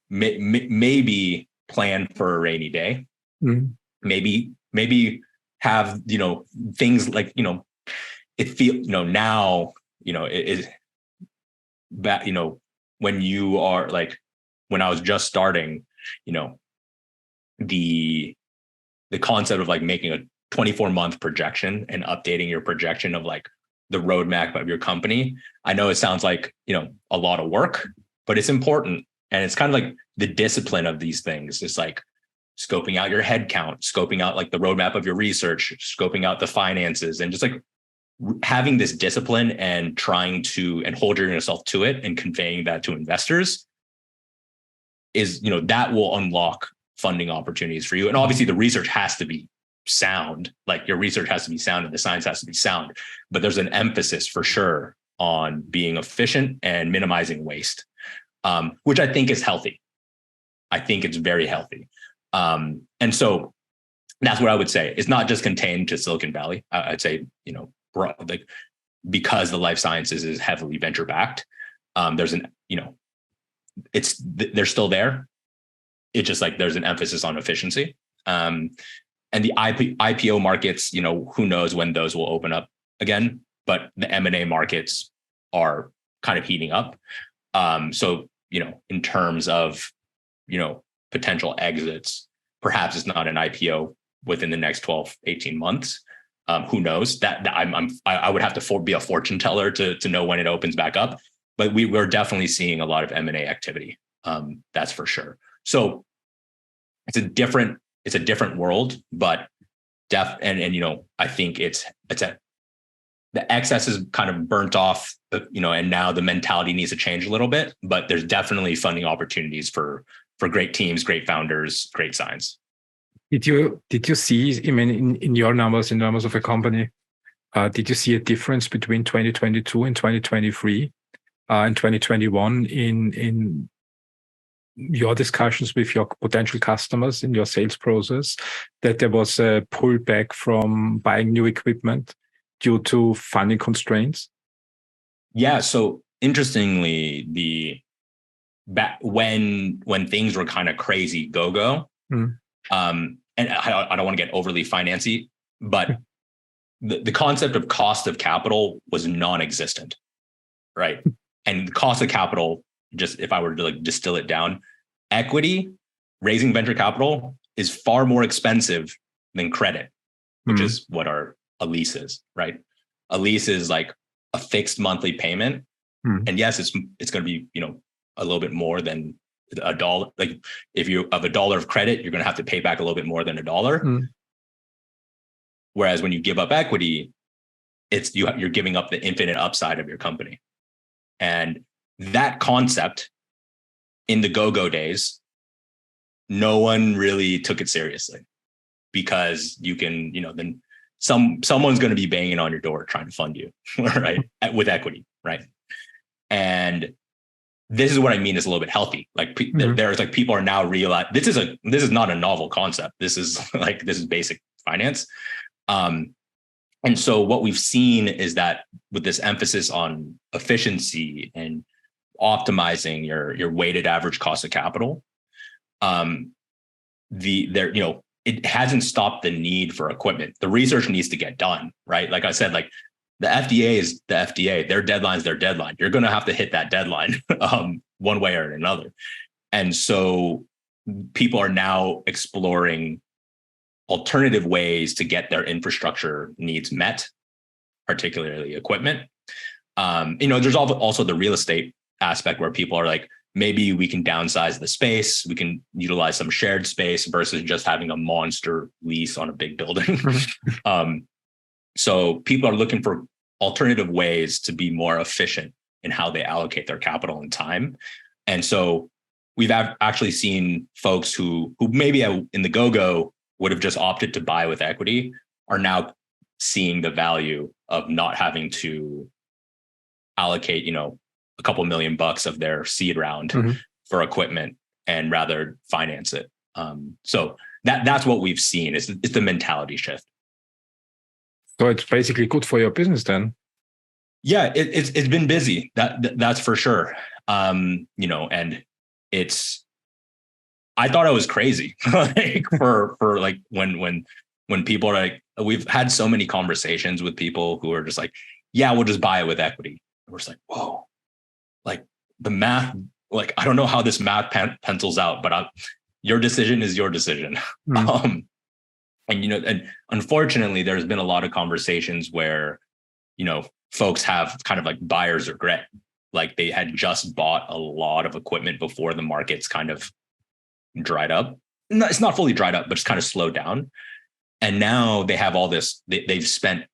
Speaker 2: Maybe plan for a rainy day.
Speaker 1: Mm.
Speaker 2: Maybe have, things like, it feel, now, that, when you are like, when I was just starting, the concept of like making a 24-month projection and updating your projection of like the roadmap of your company. I know it sounds like, a lot of work, but it's important. And it's kind of like the discipline of these things. It's like scoping out your head count, scoping out like the roadmap of your research, scoping out the finances, and just like having this discipline and trying to and holding yourself to it and conveying that to investors is, that will unlock funding opportunities for you. And obviously the research has to be sound, like your research has to be sound and the science has to be sound, but there's an emphasis for sure on being efficient and minimizing waste, which I think is healthy. I think it's very healthy. And so that's what I would say. It's not just contained to Silicon Valley. I'd say, like, because the life sciences is heavily venture backed, there's an, they're still there. It's just like there's an emphasis on efficiency. And the IPO markets, who knows when those will open up again, but the M&A markets are kind of heating up. So, in terms of, potential exits, perhaps it's not an IPO within the next 12, 18 months. Who knows? That I would have to be a fortune teller to know when it opens back up. But we're definitely seeing a lot of M&A activity. That's for sure. So it's a different world, but I think the excess is kind of burnt off, and now the mentality needs to change a little bit, but there's definitely funding opportunities for great teams, great founders, great science.
Speaker 1: Did you see, I mean, in your numbers, in numbers of a company, did you see a difference between 2022 and 2023 and 2021 in your discussions with your potential customers in your sales process, that there was a pullback from buying new equipment due to funding constraints?
Speaker 2: Yeah. So interestingly, when things were kind of crazy go, and I don't want to get overly financy, but the concept of cost of capital was non-existent, right? And the cost of capital, just if I were to like distill it down, equity, raising venture capital is far more expensive than credit, which is what a lease is, right? A lease is like a fixed monthly payment. And yes, it's going to be, a little bit more than $1. Like if you have $1 of credit, you're going to have to pay back a little bit more than $1. Whereas when you give up equity, you're giving up the infinite upside of your company. And that concept in the go-go days, no one really took it seriously, because you can, then someone's going to be banging on your door trying to fund you, right? With equity, right? And this is what I mean is a little bit healthy. Like there's like people are now realizing this is not a novel concept. This is basic finance. And so what we've seen is that with this emphasis on efficiency and optimizing your weighted average cost of capital, it hasn't stopped the need for equipment. The research needs to get done, right? Like I said, like the FDA is the FDA. Their deadline's their deadline. You're going to have to hit that deadline one way or another. And so people are now exploring alternative ways to get their infrastructure needs met, particularly equipment. There's also the real estate aspect where people are like, maybe we can downsize the space. We can utilize some shared space versus just having a monster lease on a big building. So people are looking for alternative ways to be more efficient in how they allocate their capital and time. And so we've actually seen folks who maybe in the go-go would have just opted to buy with equity are now seeing the value of not having to allocate, a couple $1 million of their seed round for equipment and rather finance it. So that's what we've seen. It's the mentality shift.
Speaker 1: So it's basically good for your business then.
Speaker 2: Yeah, it's been busy. That's for sure. And it's, I thought I was crazy. Like for like when people are like, we've had so many conversations with people who are just like, yeah, we'll just buy it with equity. And we're just like, whoa, like the math, like I don't know how this math pencils out, but your decision is your decision.
Speaker 1: Mm.
Speaker 2: And unfortunately, there's been a lot of conversations where, folks have kind of like buyer's regret. Like they had just bought a lot of equipment before the market's kind of dried up. No, it's not fully dried up, but it's kind of slowed down. And now they have all this, they've spent,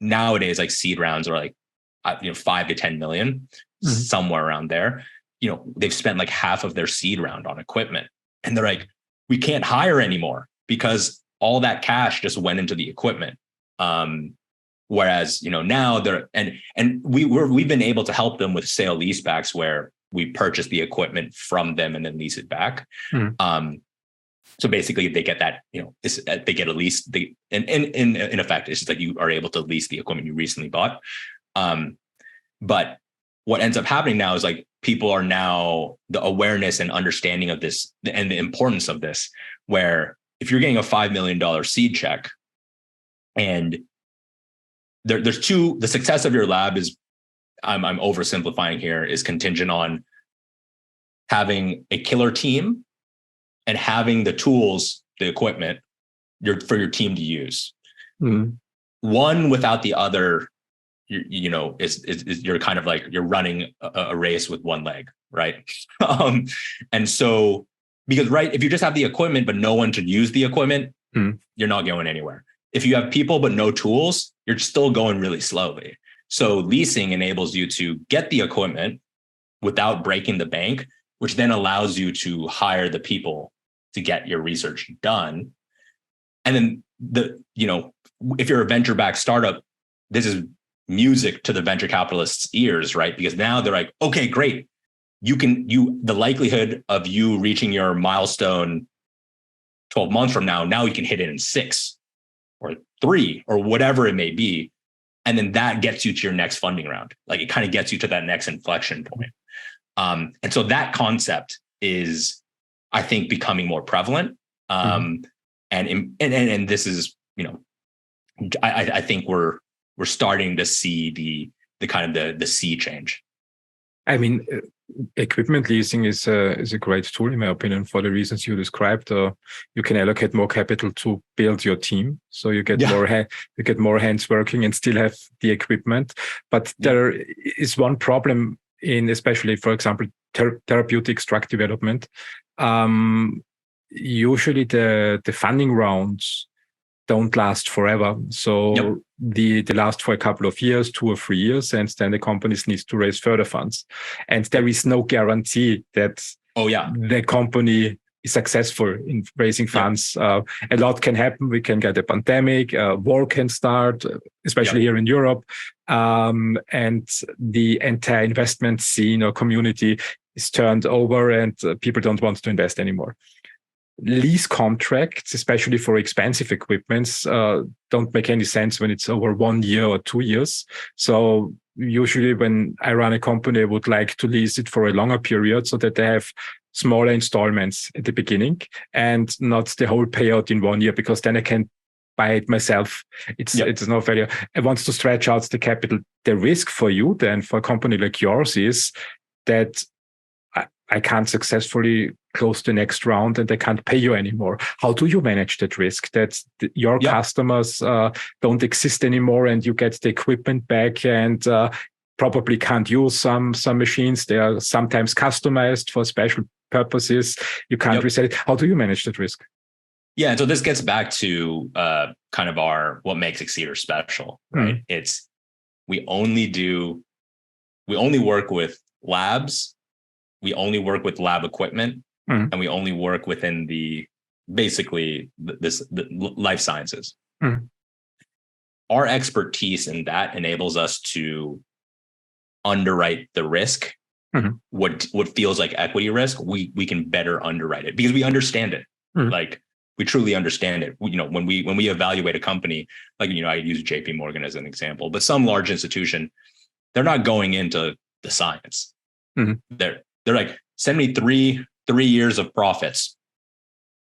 Speaker 2: nowadays like seed rounds are like, 5 to 10 million, somewhere around there. They've spent like half of their seed round on equipment. And they're like, we can't hire anymore because all that cash just went into the equipment. Whereas, now they're, and we've been able to help them with sale leasebacks where we purchase the equipment from them and then lease it back. So basically they get that, they get a lease. In effect, it's just like you are able to lease the equipment you recently bought. But what ends up happening now is like people are now the awareness and understanding of this and the importance of this, where if you're getting a $5 million seed check and there's two, the success of your lab is, I'm oversimplifying here, is contingent on having a killer team and having the tools, the equipment for your team to use. One without the other, is you're kind of like you're running a race with one leg, right? And so because if you just have the equipment but no one to use the equipment, you're not going anywhere. If you have people but no tools, you're still going really slowly. So leasing enables you to get the equipment without breaking the bank, which then allows you to hire the people to get your research done. And then if you're a venture-backed startup, this is music to the venture capitalists' ears, right? Because now they're like, okay, great. The likelihood of you reaching your milestone 12 months from now you can hit it in 6 or 3 or whatever it may be. And then that gets you to your next funding round. Like it kind of gets you to that next inflection point. And so that concept is, I think, becoming more prevalent. And this is, I think we're starting to see the kind of the sea change.
Speaker 1: I mean, equipment leasing is a great tool, in my opinion, for the reasons you described. You can allocate more capital to build your team, so you get more hands working and still have the equipment. But there is one problem in, especially, for example, therapeutic drug development. Usually, the funding rounds don't last forever. So they last for a couple of years, 2 or 3 years, and then the companies need to raise further funds. And there is no guarantee that the company is successful in raising funds. A lot can happen. We can get a pandemic, war can start, especially here in Europe. And the entire investment scene or community is turned over and people don't want to invest anymore. Lease contracts, especially for expensive equipments, don't make any sense when it's over 1 year or 2 years. So usually when I run a company, I would like to lease it for a longer period so that they have smaller installments at the beginning and not the whole payout in 1 year, because then I can buy it myself. It's no failure. I want to stretch out the capital. The risk for you then, for a company like yours, is that I can't successfully close the next round and they can't pay you anymore. How do you manage that risk that your customers don't exist anymore and you get the equipment back and probably can't use some machines? They are sometimes customized for special purposes. You can't resell it. How do you manage that risk?
Speaker 2: Yeah, and so this gets back to kind of what makes Excedr special, right? It's we only work with labs. We only work with lab equipment, and we only work within the life sciences. Our expertise in that enables us to underwrite the risk. What feels like equity risk, we can better underwrite it because we understand it. Like We truly understand it. When we evaluate a company, like, I use JP Morgan as an example, but some large institution, they're not going into the science.
Speaker 1: Mm-hmm.
Speaker 2: They're like, send me three years of profits.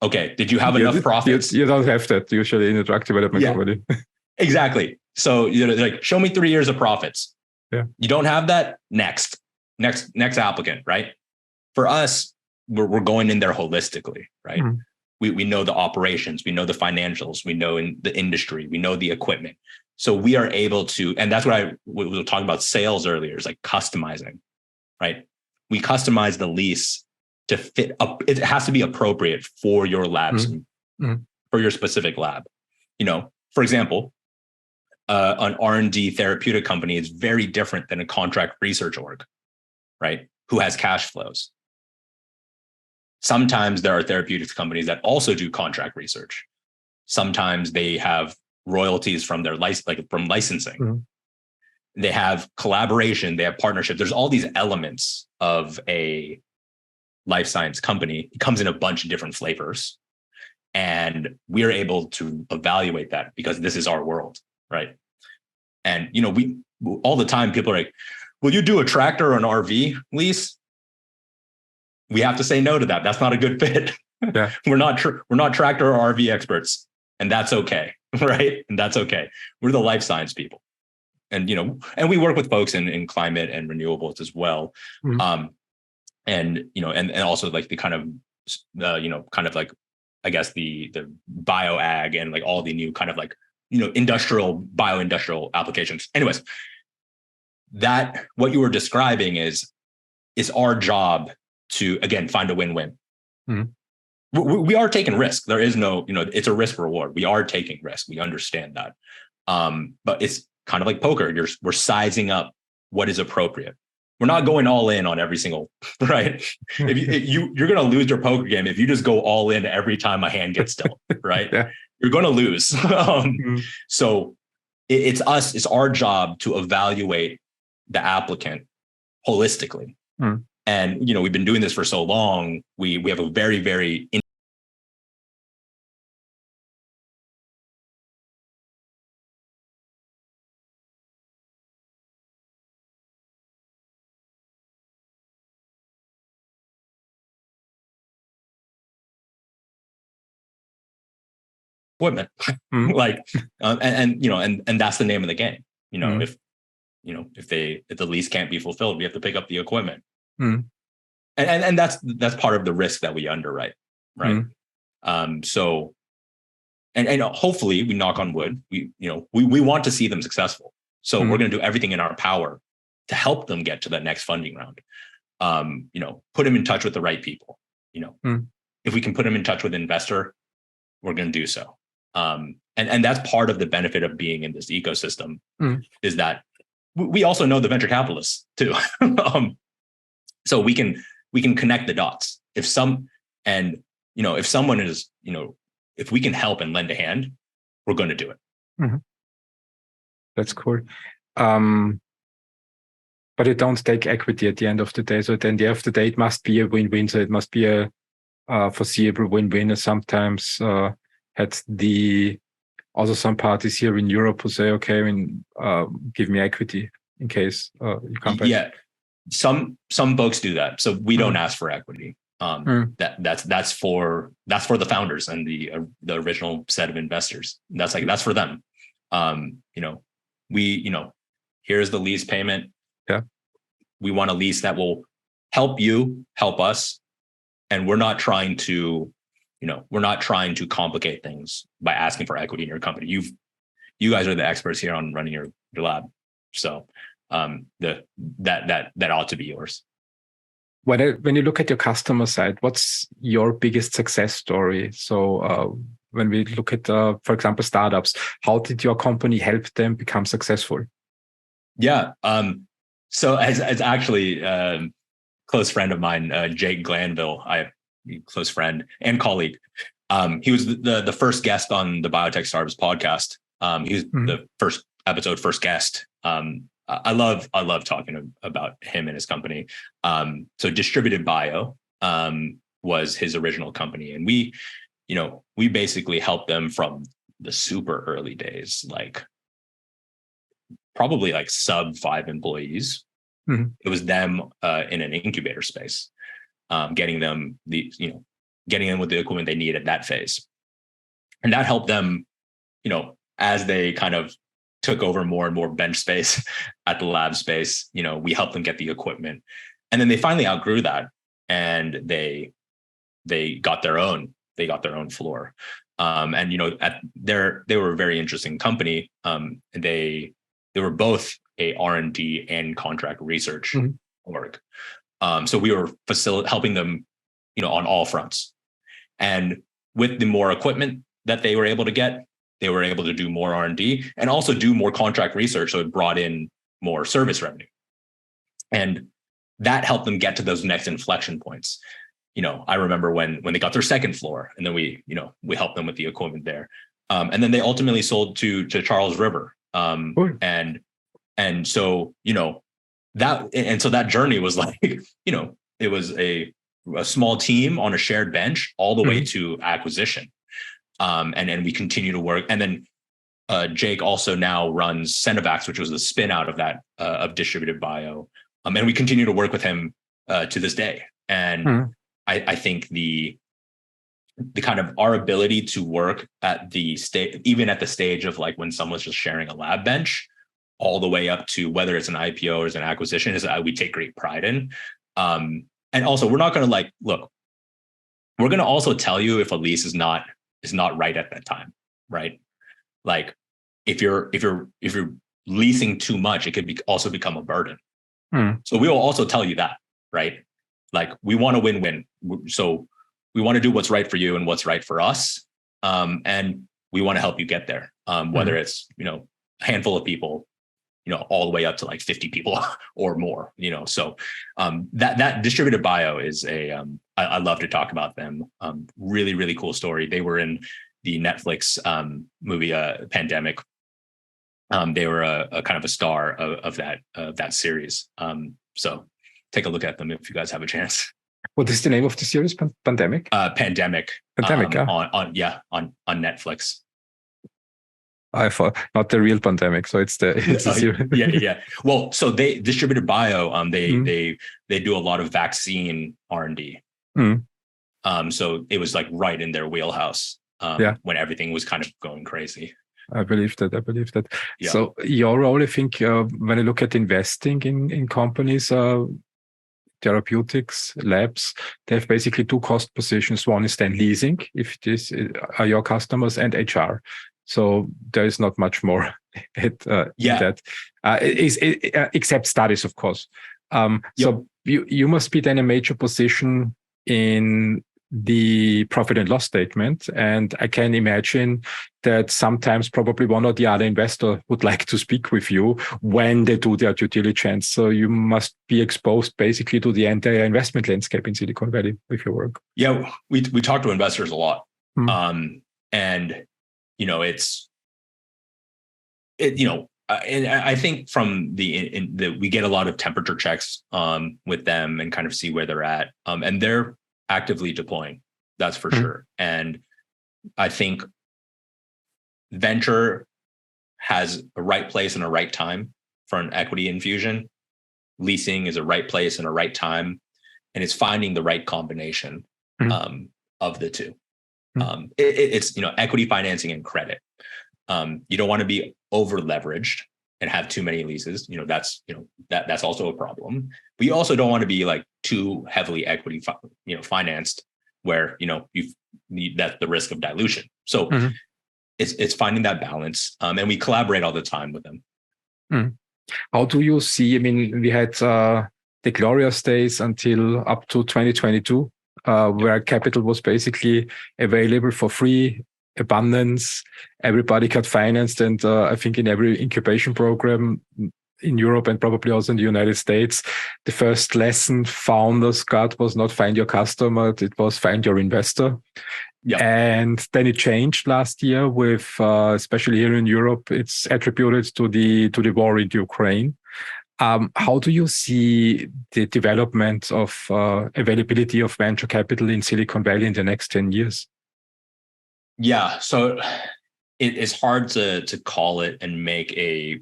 Speaker 2: Okay, did you have enough profits?
Speaker 1: You don't have that usually in a drug development company.
Speaker 2: Exactly. So like, show me 3 years of profits.
Speaker 1: Yeah.
Speaker 2: You don't have that? Next applicant, right? For us, we're going in there holistically, right? Mm-hmm. We know the operations, we know the financials, we know in the industry, we know the equipment. So we are able to, and that's what we were talking about sales earlier, is like customizing, right? We customize the lease to fit up. It has to be appropriate for your labs, for your specific lab. For example, an R&D therapeutic company is very different than a contract research org, right? Who has cash flows. Sometimes there are therapeutics companies that also do contract research. Sometimes they have royalties from their from licensing. Mm-hmm. They have collaboration, they have partnership. There's all these elements of a life science company. It comes in a bunch of different flavors. And we're able to evaluate that because this is our world, right? And, we all the time, people are like, will you do a tractor or an RV lease? We have to say no to that. That's not a good fit. Yeah. We're not tractor or RV experts, and that's okay, right? And that's okay. We're the life science people, and and we work with folks in climate and renewables as well. Mm-hmm. And also like the kind of like, I guess the bioag and like all the new kind of like bioindustrial applications. Anyways, that what you were describing is our job to, again, find a win-win. Mm-hmm. We are taking risk. There is no, it's a risk reward. We are taking risk. We understand that. But it's kind of like poker. We're sizing up what is appropriate. We're not going all in on every single, right? If you're going to lose your poker game if you just go all in every time a hand gets dealt, right? Yeah. You're going to lose. So it's our job to evaluate the applicant holistically. Mm. And, we've been doing this for so long. We have a very, very equipment, and that's the name of the game. If the lease can't be fulfilled, we have to pick up the equipment. And that's part of the risk that we underwrite, right? So and hopefully, we knock on wood, we want to see them successful. So we're going to do everything in our power to help them get to that next funding round. Put them in touch with the right people. If we can put them in touch with an investor, we're going to do so. And that's part of the benefit of being in this ecosystem, is that we also know the venture capitalists too. So we can connect the dots. If someone is, if we can help and lend a hand, we're going to do it. Mm-hmm.
Speaker 1: That's cool. But you don't take equity at the end of the day. So at the end of the day, it must be a win-win. So it must be a foreseeable win-win. And sometimes also some parties here in Europe who say, okay, give me equity in case you come back.
Speaker 2: Yeah, some folks do that. So we don't ask for equity. That's for the founders and the original set of investors. That's for them. Here's the lease payment.
Speaker 1: Yeah,
Speaker 2: we want a lease that will help you, help us, and we're not trying to complicate things by asking for equity in your company. You guys are the experts here on running your lab. So that ought to be yours.
Speaker 1: When you look at your customer side, what's your biggest success story? So when we look at, for example, startups, how did your company help them become successful?
Speaker 2: Yeah. So as actually a close friend of mine, Jake Glanville, close friend and colleague. He was the first guest on the Biotech Startups podcast. He was the first guest. I love talking about him and his company. So Distributed Bio was his original company, and we basically helped them from the super early days, like probably like sub 5 employees.
Speaker 1: Mm-hmm.
Speaker 2: It was them in an incubator space, getting them getting them with the equipment they need at that phase. And that helped them, as they kind of took over more and more bench space at the lab space, we helped them get the equipment. And then they finally outgrew that, and they got their own floor. And they were a very interesting company. They were both a R&D and contract research org. So we were helping them, on all fronts. And with the more equipment that they were able to get, they were able to do more R&D and also do more contract research. So it brought in more service revenue. And that helped them get to those next inflection points. I remember when they got their second floor, and then we helped them with the equipment there. And then they ultimately sold to Charles River. And so, so that journey was like, it was a small team on a shared bench all the way to acquisition. And we continue to work. And then Jake also now runs Cenovax, which was the spin out of that, of Distributed Bio. And we continue to work with him to this day. And I think the kind of our ability to work at the stage, even at the stage of like when someone's just sharing a lab bench, all the way up to whether it's an IPO or it's an acquisition, is that we take great pride in. And also, we're not going to look, we're going to also tell you if a lease is not right at that time, right? Like if you're leasing too much, it could also become a burden. So we will also tell you that, right? Like we want to win-win. So we want to do what's right for you and what's right for us. And we want to help you get there. Whether it's, a handful of people, all the way up to like 50 people or more, so that Distributed Bio is I love to talk about them. Really, really cool story. They were in the Netflix movie Pandemic. They were a kind of a star of that series. So take a look at them if you guys have a chance.
Speaker 1: What is the name of the series? Pandemic?
Speaker 2: Pandemic.
Speaker 1: Pandemic,
Speaker 2: on Netflix.
Speaker 1: I thought not the real pandemic, so it's the series.
Speaker 2: Yeah. Well, so they Distributed Bio. They do a lot of vaccine R&D. So it was like right in their wheelhouse. When everything was kind of going crazy.
Speaker 1: I believe that.
Speaker 2: Yeah.
Speaker 1: So your role, I think, when I look at investing in companies, therapeutics labs, they have basically two cost positions. One is then leasing, if this are your customers, and HR. So there is not much more in that, except studies, of course. So you must be then a major position in the profit and loss statement. And I can imagine that sometimes probably one or the other investor would like to speak with you when they do their due diligence. So you must be exposed basically to the entire investment landscape in Silicon Valley with your work.
Speaker 2: Yeah, we talk to investors a lot. And and I think from we get a lot of temperature checks with them and kind of see where they're at. And they're actively deploying, that's for sure. And I think venture has a right place and a right time for an equity infusion. Leasing is a right place and a right time, and it's finding the right combination of the two. It's equity financing and credit. You don't want to be over leveraged and have too many leases. That's also a problem. But you also don't want to be like too heavily equity financed, where that's the risk of dilution. So it's finding that balance, and we collaborate all the time with them.
Speaker 1: How do you see? I mean, we had the glorious days until up to 2022, where capital was basically available for free, abundance. Everybody got financed, and I think in every incubation program in Europe and probably also in the United States, the first lesson founders got was not find your customer, it was find your investor. Yep. And then it changed last year with, especially here in Europe, it's attributed to the war in Ukraine. How do you see the development of availability of venture capital in Silicon Valley in the next 10 years?
Speaker 2: Yeah. So it's hard to call it and make a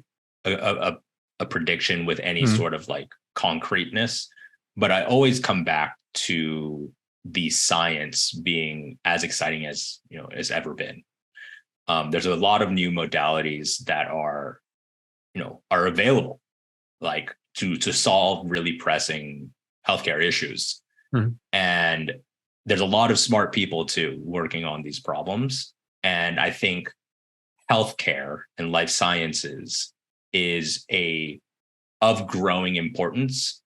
Speaker 2: prediction with any sort of like concreteness, but I always come back to the science being as exciting as as ever been. There's a lot of new modalities that are available, like to solve really pressing healthcare issues. And there's a lot of smart people too working on these problems. And I think healthcare and life sciences is of growing importance.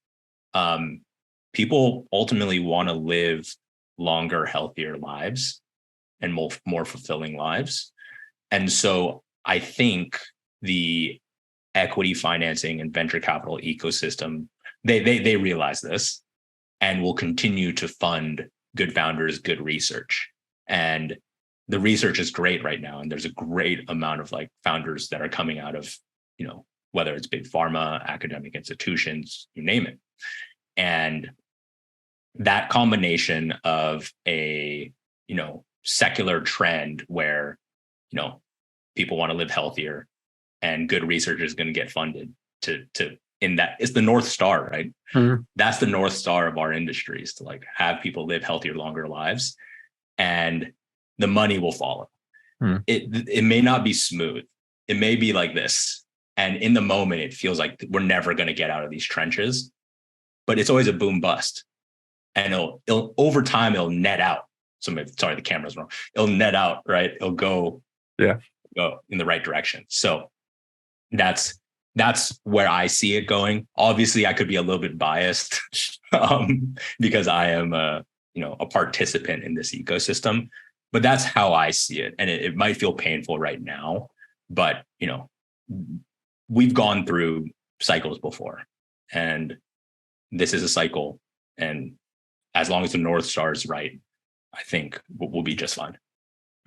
Speaker 2: People ultimately want to live longer, healthier lives and more fulfilling lives. And so I think the equity financing and venture capital ecosystem, they realize this and will continue to fund good founders, good research. And the research is great right now. And there's a great amount of like founders that are coming out of, whether it's big pharma, academic institutions, you name it. And that combination of a, secular trend where, people want to live healthier and good research is going to get funded to in that is the North Star, right? That's the North Star of our industries, to like have people live healthier, longer lives, and the money will follow. It may not be smooth. It may be like this. And in the moment, it feels like we're never going to get out of these trenches, but it's always a boom bust. And it'll over time, it'll net out. Sorry, the camera's wrong. It'll net out, right? It'll go in the right direction. So that's where I see it going. Obviously, I could be a little bit biased because I am a participant in this ecosystem, but that's how I see it. And it might feel painful right now, but we've gone through cycles before, and this is a cycle. And as long as the North Star is right, I think we'll be just fine.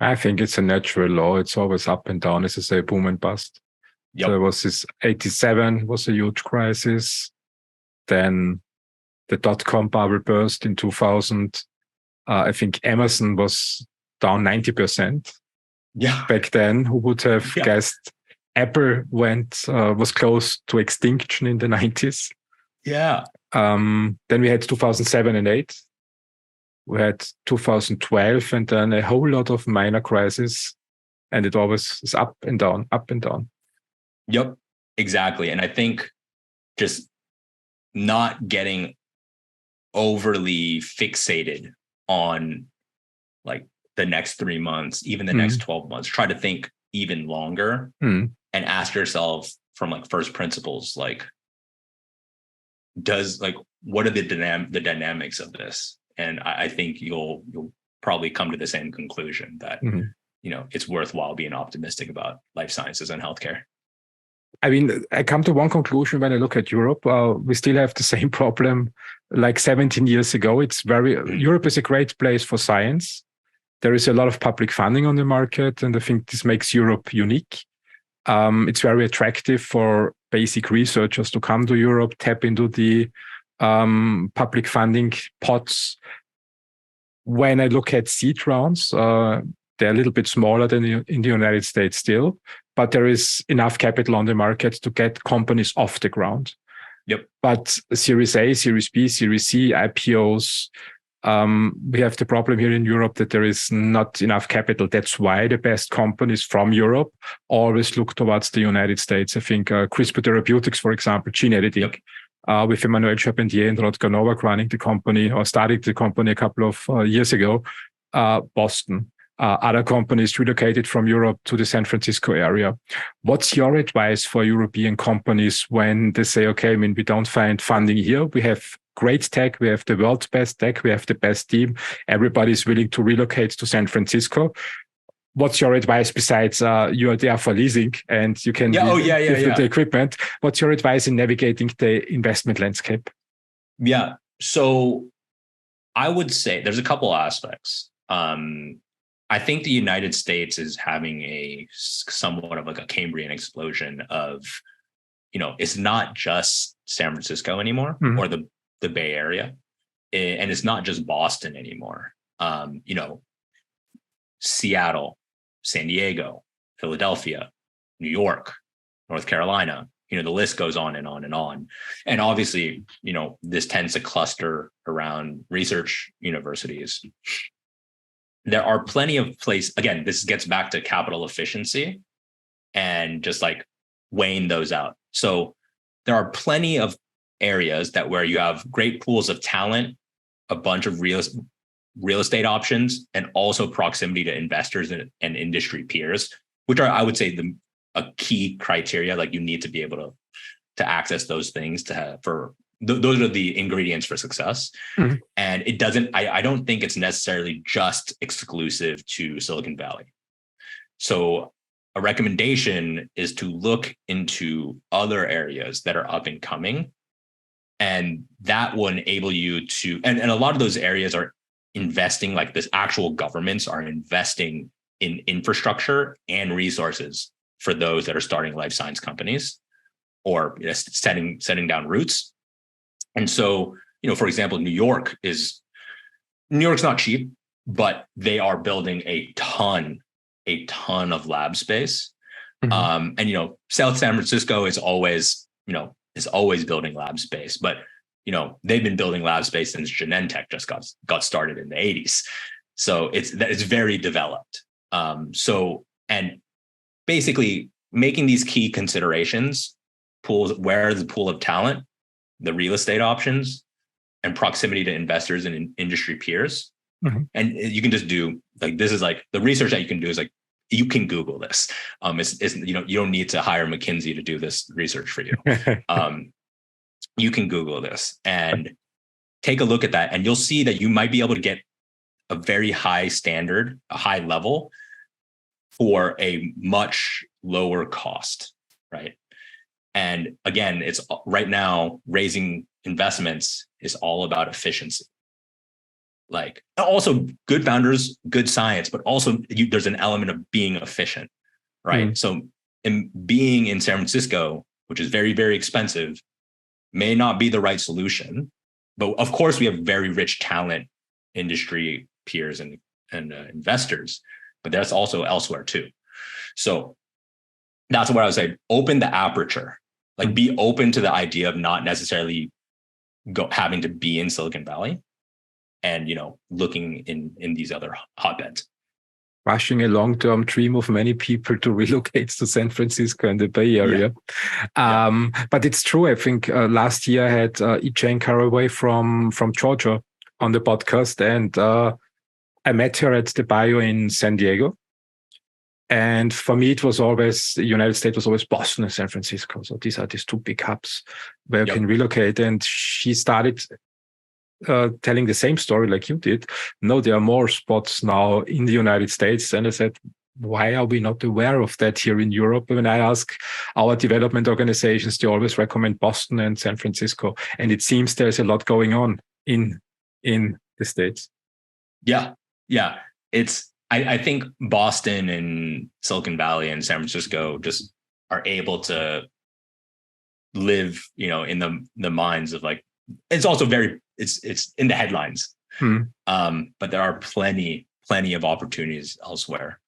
Speaker 1: I think it's a natural law. It's always up and down, as I say, boom and bust. Yep. So there was this 87 was a huge crisis. Then the dot-com bubble burst in 2000. I think Amazon was down 90%.
Speaker 2: Yeah.
Speaker 1: Back then, who would have guessed Apple was close to extinction in the 90s.
Speaker 2: Yeah.
Speaker 1: Then we had 2007 and 8. We had 2012, and then a whole lot of minor crises, and it always is up and down, up and down.
Speaker 2: Yep, exactly. And I think just not getting overly fixated on like the next 3 months, even the next 12 months, try to think even longer and ask yourself from like first principles, like, what are the dynamics of this? And I think you'll probably come to the same conclusion that, it's worthwhile being optimistic about life sciences and healthcare.
Speaker 1: I mean, I come to one conclusion when I look at Europe. We still have the same problem like 17 years ago. Europe is a great place for science. There is a lot of public funding on the market, and I think this makes Europe unique. It's very attractive for basic researchers to come to Europe, tap into the public funding pots. When I look at seed rounds, they're a little bit smaller than in the United States still, but there is enough capital on the market to get companies off the ground.
Speaker 2: Yep.
Speaker 1: But Series A, Series B, Series C, IPOs, we have the problem here in Europe that there is not enough capital. That's why the best companies from Europe always look towards the United States. I think CRISPR Therapeutics, for example, gene editing, with Emmanuel Charpentier and Rodger Novak running the company or starting the company a couple of years ago, Boston. Other companies relocated from Europe to the San Francisco area. What's your advice for European companies when they say, okay, we don't find funding here. We have great tech. We have the world's best tech. We have the best team. Everybody's willing to relocate to San Francisco. What's your advice besides you are there for leasing and you can give the equipment? What's your advice in navigating the investment landscape?
Speaker 2: Yeah. So I would say there's a couple aspects. I think the United States is having a somewhat of like a Cambrian explosion of, it's not just San Francisco anymore or the Bay Area, and it's not just Boston anymore. Seattle, San Diego, Philadelphia, New York, North Carolina. The list goes on and on and on. And obviously, this tends to cluster around research universities. There are plenty of places. Again, this gets back to capital efficiency and just like weighing those out. So there are plenty of areas where you have great pools of talent, a bunch of real estate options, and also proximity to investors and industry peers, which are, I would say, a key criteria. Like you need to be able to access those things those are the ingredients for success. Mm-hmm. And it doesn't, I don't think it's necessarily just exclusive to Silicon Valley. So a recommendation is to look into other areas that are up and coming. And that will enable you to, and a lot of those areas are investing, like this actual governments are investing in infrastructure and resources for those that are starting life science companies or setting down roots. And so, for example, New York's not cheap, but they are building a ton of lab space. Mm-hmm. And South San Francisco is always building lab space, but they've been building lab space since Genentech just got started in the 80s. So it's very developed. And basically making these key considerations, where the pool of talent, the real estate options, and proximity to investors and industry peers. Mm-hmm. And you can just do this is the research that you can do is you can Google this. It's you don't need to hire McKinsey to do this research for you. You can Google this and take a look at that, and you'll see that you might be able to get a very high standard, a high level for a much lower cost, right? And again, it's right now raising investments is all about efficiency. Also good founders, good science, but also there's an element of being efficient, right? Mm. So being in San Francisco, which is very, very expensive, may not be the right solution. But of course, we have very rich talent, industry peers and investors, but that's also elsewhere too. So that's what I would say. Open the aperture. Be open to the idea of not necessarily having to be in Silicon Valley and, looking in these other hotbeds.
Speaker 1: Crushing a long-term dream of many people to relocate to San Francisco and the Bay Area. Yeah. But it's true. I think last year I had Ijane Caraway from Georgia on the podcast, and I met her at the Bio in San Diego. And for me, it was always, the United States was always Boston and San Francisco. So these are these two big hubs where you can relocate. And she started telling the same story like you did. No, there are more spots now in the United States. And I said, why are we not aware of that here in Europe? When I ask our development organizations, they always recommend Boston and San Francisco. And it seems there's a lot going on in the States.
Speaker 2: Yeah. I think Boston and Silicon Valley and San Francisco just are able to live, in the minds of it's also it's in the headlines. But there are plenty of opportunities elsewhere,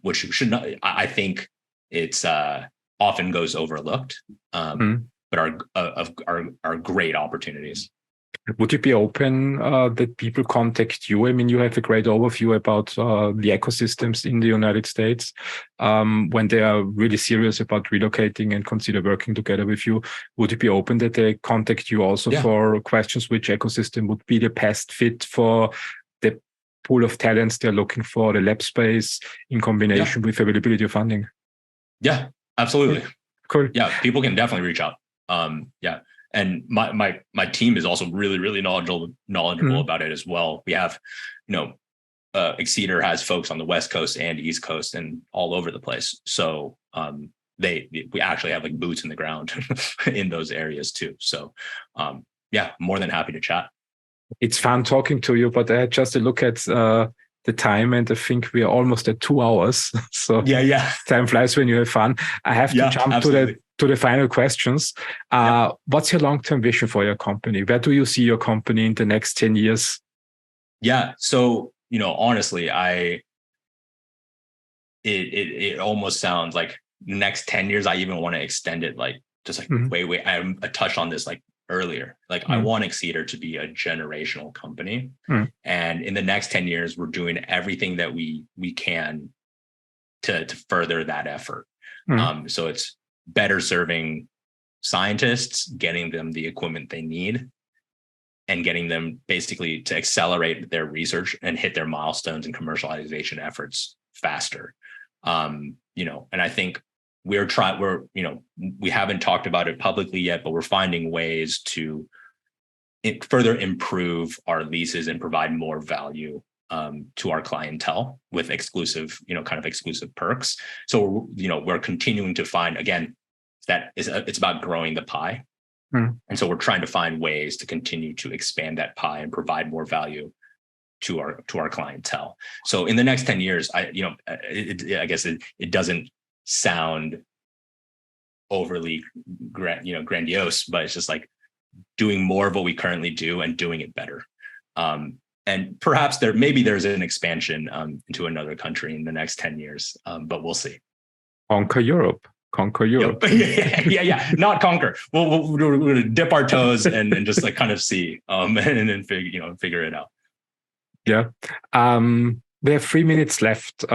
Speaker 2: which should not, I think it's often goes overlooked, but are great opportunities.
Speaker 1: Would you be open that people contact you? I mean, you have a great overview about the ecosystems in the United States when they are really serious about relocating and consider working together with you. Would you be open that they contact you also for questions which ecosystem would be the best fit for the pool of talents they're looking for, the lab space in combination with availability of funding?
Speaker 2: Yeah, absolutely.
Speaker 1: Cool.
Speaker 2: Yeah, people can definitely reach out. And my team is also really, really knowledgeable about it as well. We have, Excedr has folks on the West Coast and East Coast and all over the place. So we actually have boots in the ground in those areas too. So more than happy to chat.
Speaker 1: It's fun talking to you, but I had just a look at the time, and I think we are almost at 2 hours. So time flies when you have fun. I have to jump to the final questions. What's your long-term vision for your company? Where do you see your company in the next 10 years?
Speaker 2: Yeah. So, honestly, it almost sounds like the next 10 years, I even want to extend it, like just like wait, I touched on this like earlier. Like I want Excedr to be a generational company. And in the next 10 years, we're doing everything that we can to further that effort. So it's better serving scientists, getting them the equipment they need, and getting them basically to accelerate their research and hit their milestones and commercialization efforts faster. And I think we haven't talked about it publicly yet, but we're finding ways to further improve our leases and provide more value to our clientele with exclusive perks. So, we're continuing to find, again, that it's about growing the pie. And so we're trying to find ways to continue to expand that pie and provide more value to our clientele. So in the next 10 years, I guess it doesn't sound overly grandiose, but it's just like doing more of what we currently do and doing it better. And perhaps there's an expansion into another country in the next 10 years, but we'll see.
Speaker 1: Conquer Europe.
Speaker 2: Yeah. Not conquer. We'll dip our toes and just like kind of see and then figure it out.
Speaker 1: Yeah. We have 3 minutes left.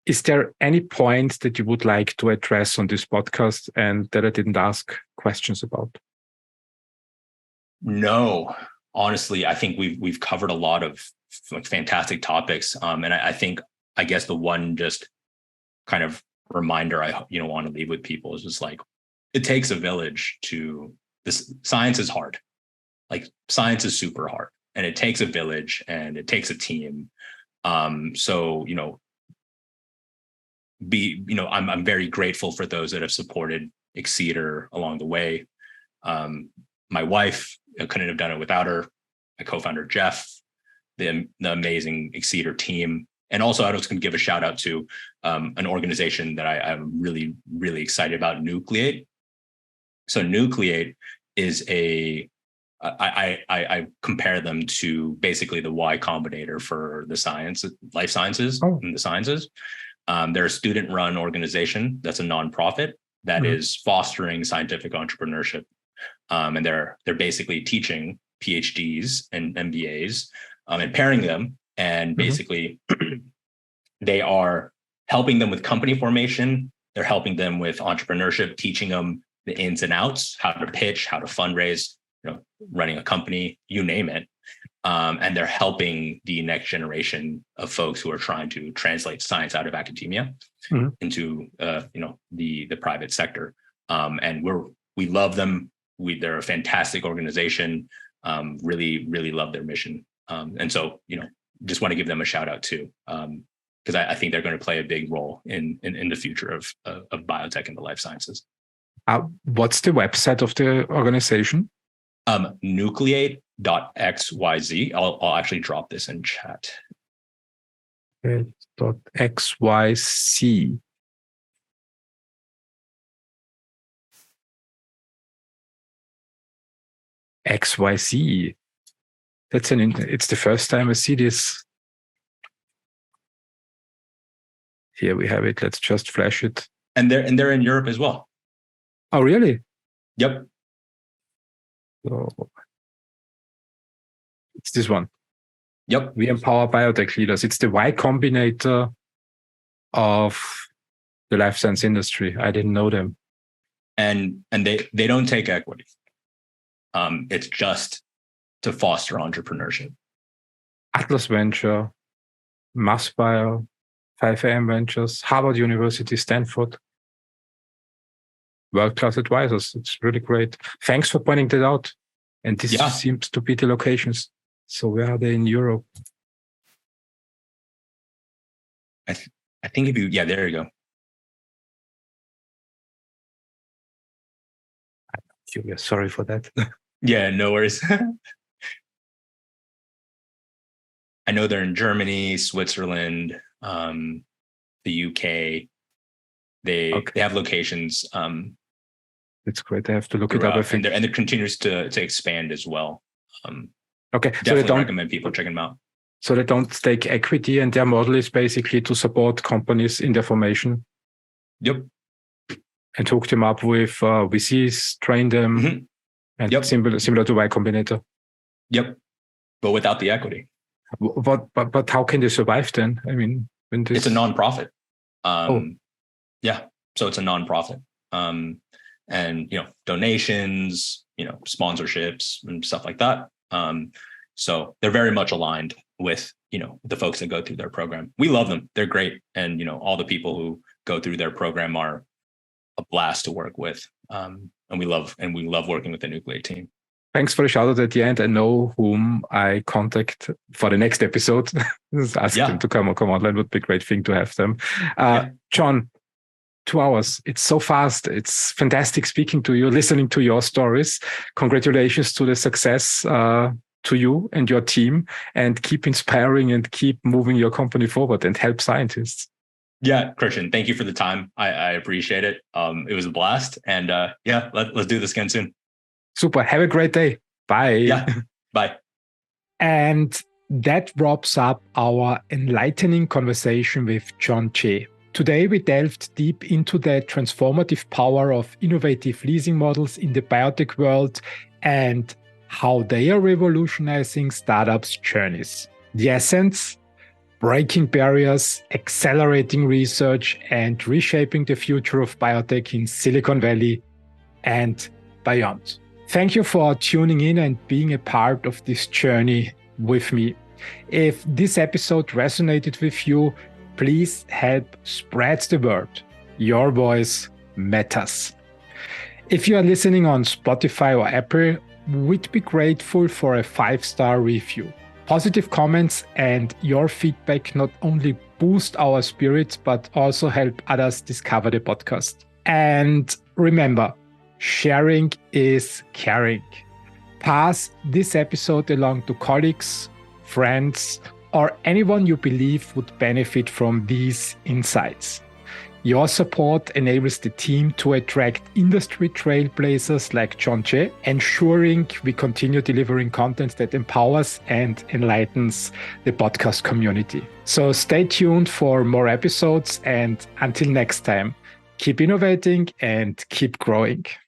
Speaker 1: Is there any point that you would like to address on this podcast and that I didn't ask questions about?
Speaker 2: No, honestly, I think we've covered a lot of like fantastic topics. And I guess the one just kind of reminder I want to leave with people is just like, it takes a village to this. Science is hard. Like science is super hard, and it takes a village and it takes a team. So, I'm very grateful for those that have supported Excedr along the way. My wife, I couldn't have done it without her. My co-founder, Jeff, the amazing Excedr team. And also, I was going to give a shout out to an organization that I'm really, really excited about, Nucleate. So Nucleate is I compare them to basically the Y Combinator for the life sciences and the sciences. They're a student-run organization that's a nonprofit that is fostering scientific entrepreneurship. And they're basically teaching PhDs and MBAs and pairing them. And basically, they are helping them with company formation. They're helping them with entrepreneurship, teaching them the ins and outs, how to pitch, how to fundraise, running a company, you name it. And they're helping the next generation of folks who are trying to translate science out of academia into, the private sector. And we love them. They're a fantastic organization. Really, really love their mission. And so, just want to give them a shout out too, because I think they're going to play a big role in the future of biotech and the life sciences.
Speaker 1: What's the website of the organization?
Speaker 2: Nucleate.xyz. I'll actually drop this in chat.
Speaker 1: .xyz. XYZ. It's the first time I see this. Here we have it. Let's just flash it.
Speaker 2: And they're in Europe as well.
Speaker 1: Oh, really?
Speaker 2: Yep.
Speaker 1: So it's this one.
Speaker 2: Yep.
Speaker 1: We empower biotech leaders. It's the Y Combinator of the life science industry. I didn't know them.
Speaker 2: And they don't take equity. It's just to foster entrepreneurship.
Speaker 1: Atlas Venture, MassBio, 5AM Ventures, Harvard University, Stanford. World-class advisors. It's really great. Thanks for pointing that out. And this seems to be the locations. So where are they in Europe?
Speaker 2: I think if you, there you go.
Speaker 1: I'm curious. Sorry for that.
Speaker 2: Yeah, no worries. I know they're in Germany, Switzerland, the UK. They have locations.
Speaker 1: It's great. I have to look it up.
Speaker 2: And it continues to expand as well.
Speaker 1: Okay,
Speaker 2: definitely recommend people checking them out.
Speaker 1: So they don't take equity, and their model is basically to support companies in their formation.
Speaker 2: Yep.
Speaker 1: And hook them up with VCs, train them, and similar to Y Combinator.
Speaker 2: Yep. But without the equity.
Speaker 1: But how can they survive then? I mean,
Speaker 2: it's a nonprofit. Yeah. So it's a nonprofit. And donations, sponsorships and stuff like that. So they're very much aligned with the folks that go through their program. We love them. They're great. And all the people who go through their program are a blast to work with. And we love working with the Nucleate team.
Speaker 1: Thanks for the shout out at the end. I know whom I contact for the next episode. Ask them to come online. Would be a great thing to have them. Jon, 2 hours. It's so fast. It's fantastic speaking to you, listening to your stories. Congratulations to the success to you and your team, and keep inspiring and keep moving your company forward and help scientists.
Speaker 2: Yeah, Christian, thank you for the time. I appreciate it. It was a blast. And let's do this again soon.
Speaker 1: Super. Have a great day. Bye.
Speaker 2: Yeah. Bye.
Speaker 1: And that wraps up our enlightening conversation with Jon Chee. Today, we delved deep into the transformative power of innovative leasing models in the biotech world and how they are revolutionizing startups' journeys. The essence: breaking barriers, accelerating research, and reshaping the future of biotech in Silicon Valley and beyond. Thank you for tuning in and being a part of this journey with me. If this episode resonated with you, please help spread the word. Your voice matters. If you are listening on Spotify or Apple, we'd be grateful for a 5-star review. Positive comments and your feedback not only boost our spirits, but also help others discover the podcast. And remember, sharing is caring. Pass this episode along to colleagues, friends, or anyone you believe would benefit from these insights. Your support enables the team to attract industry trailblazers like Jon Chee, ensuring we continue delivering content that empowers and enlightens the podcast community. So stay tuned for more episodes, and until next time, keep innovating and keep growing.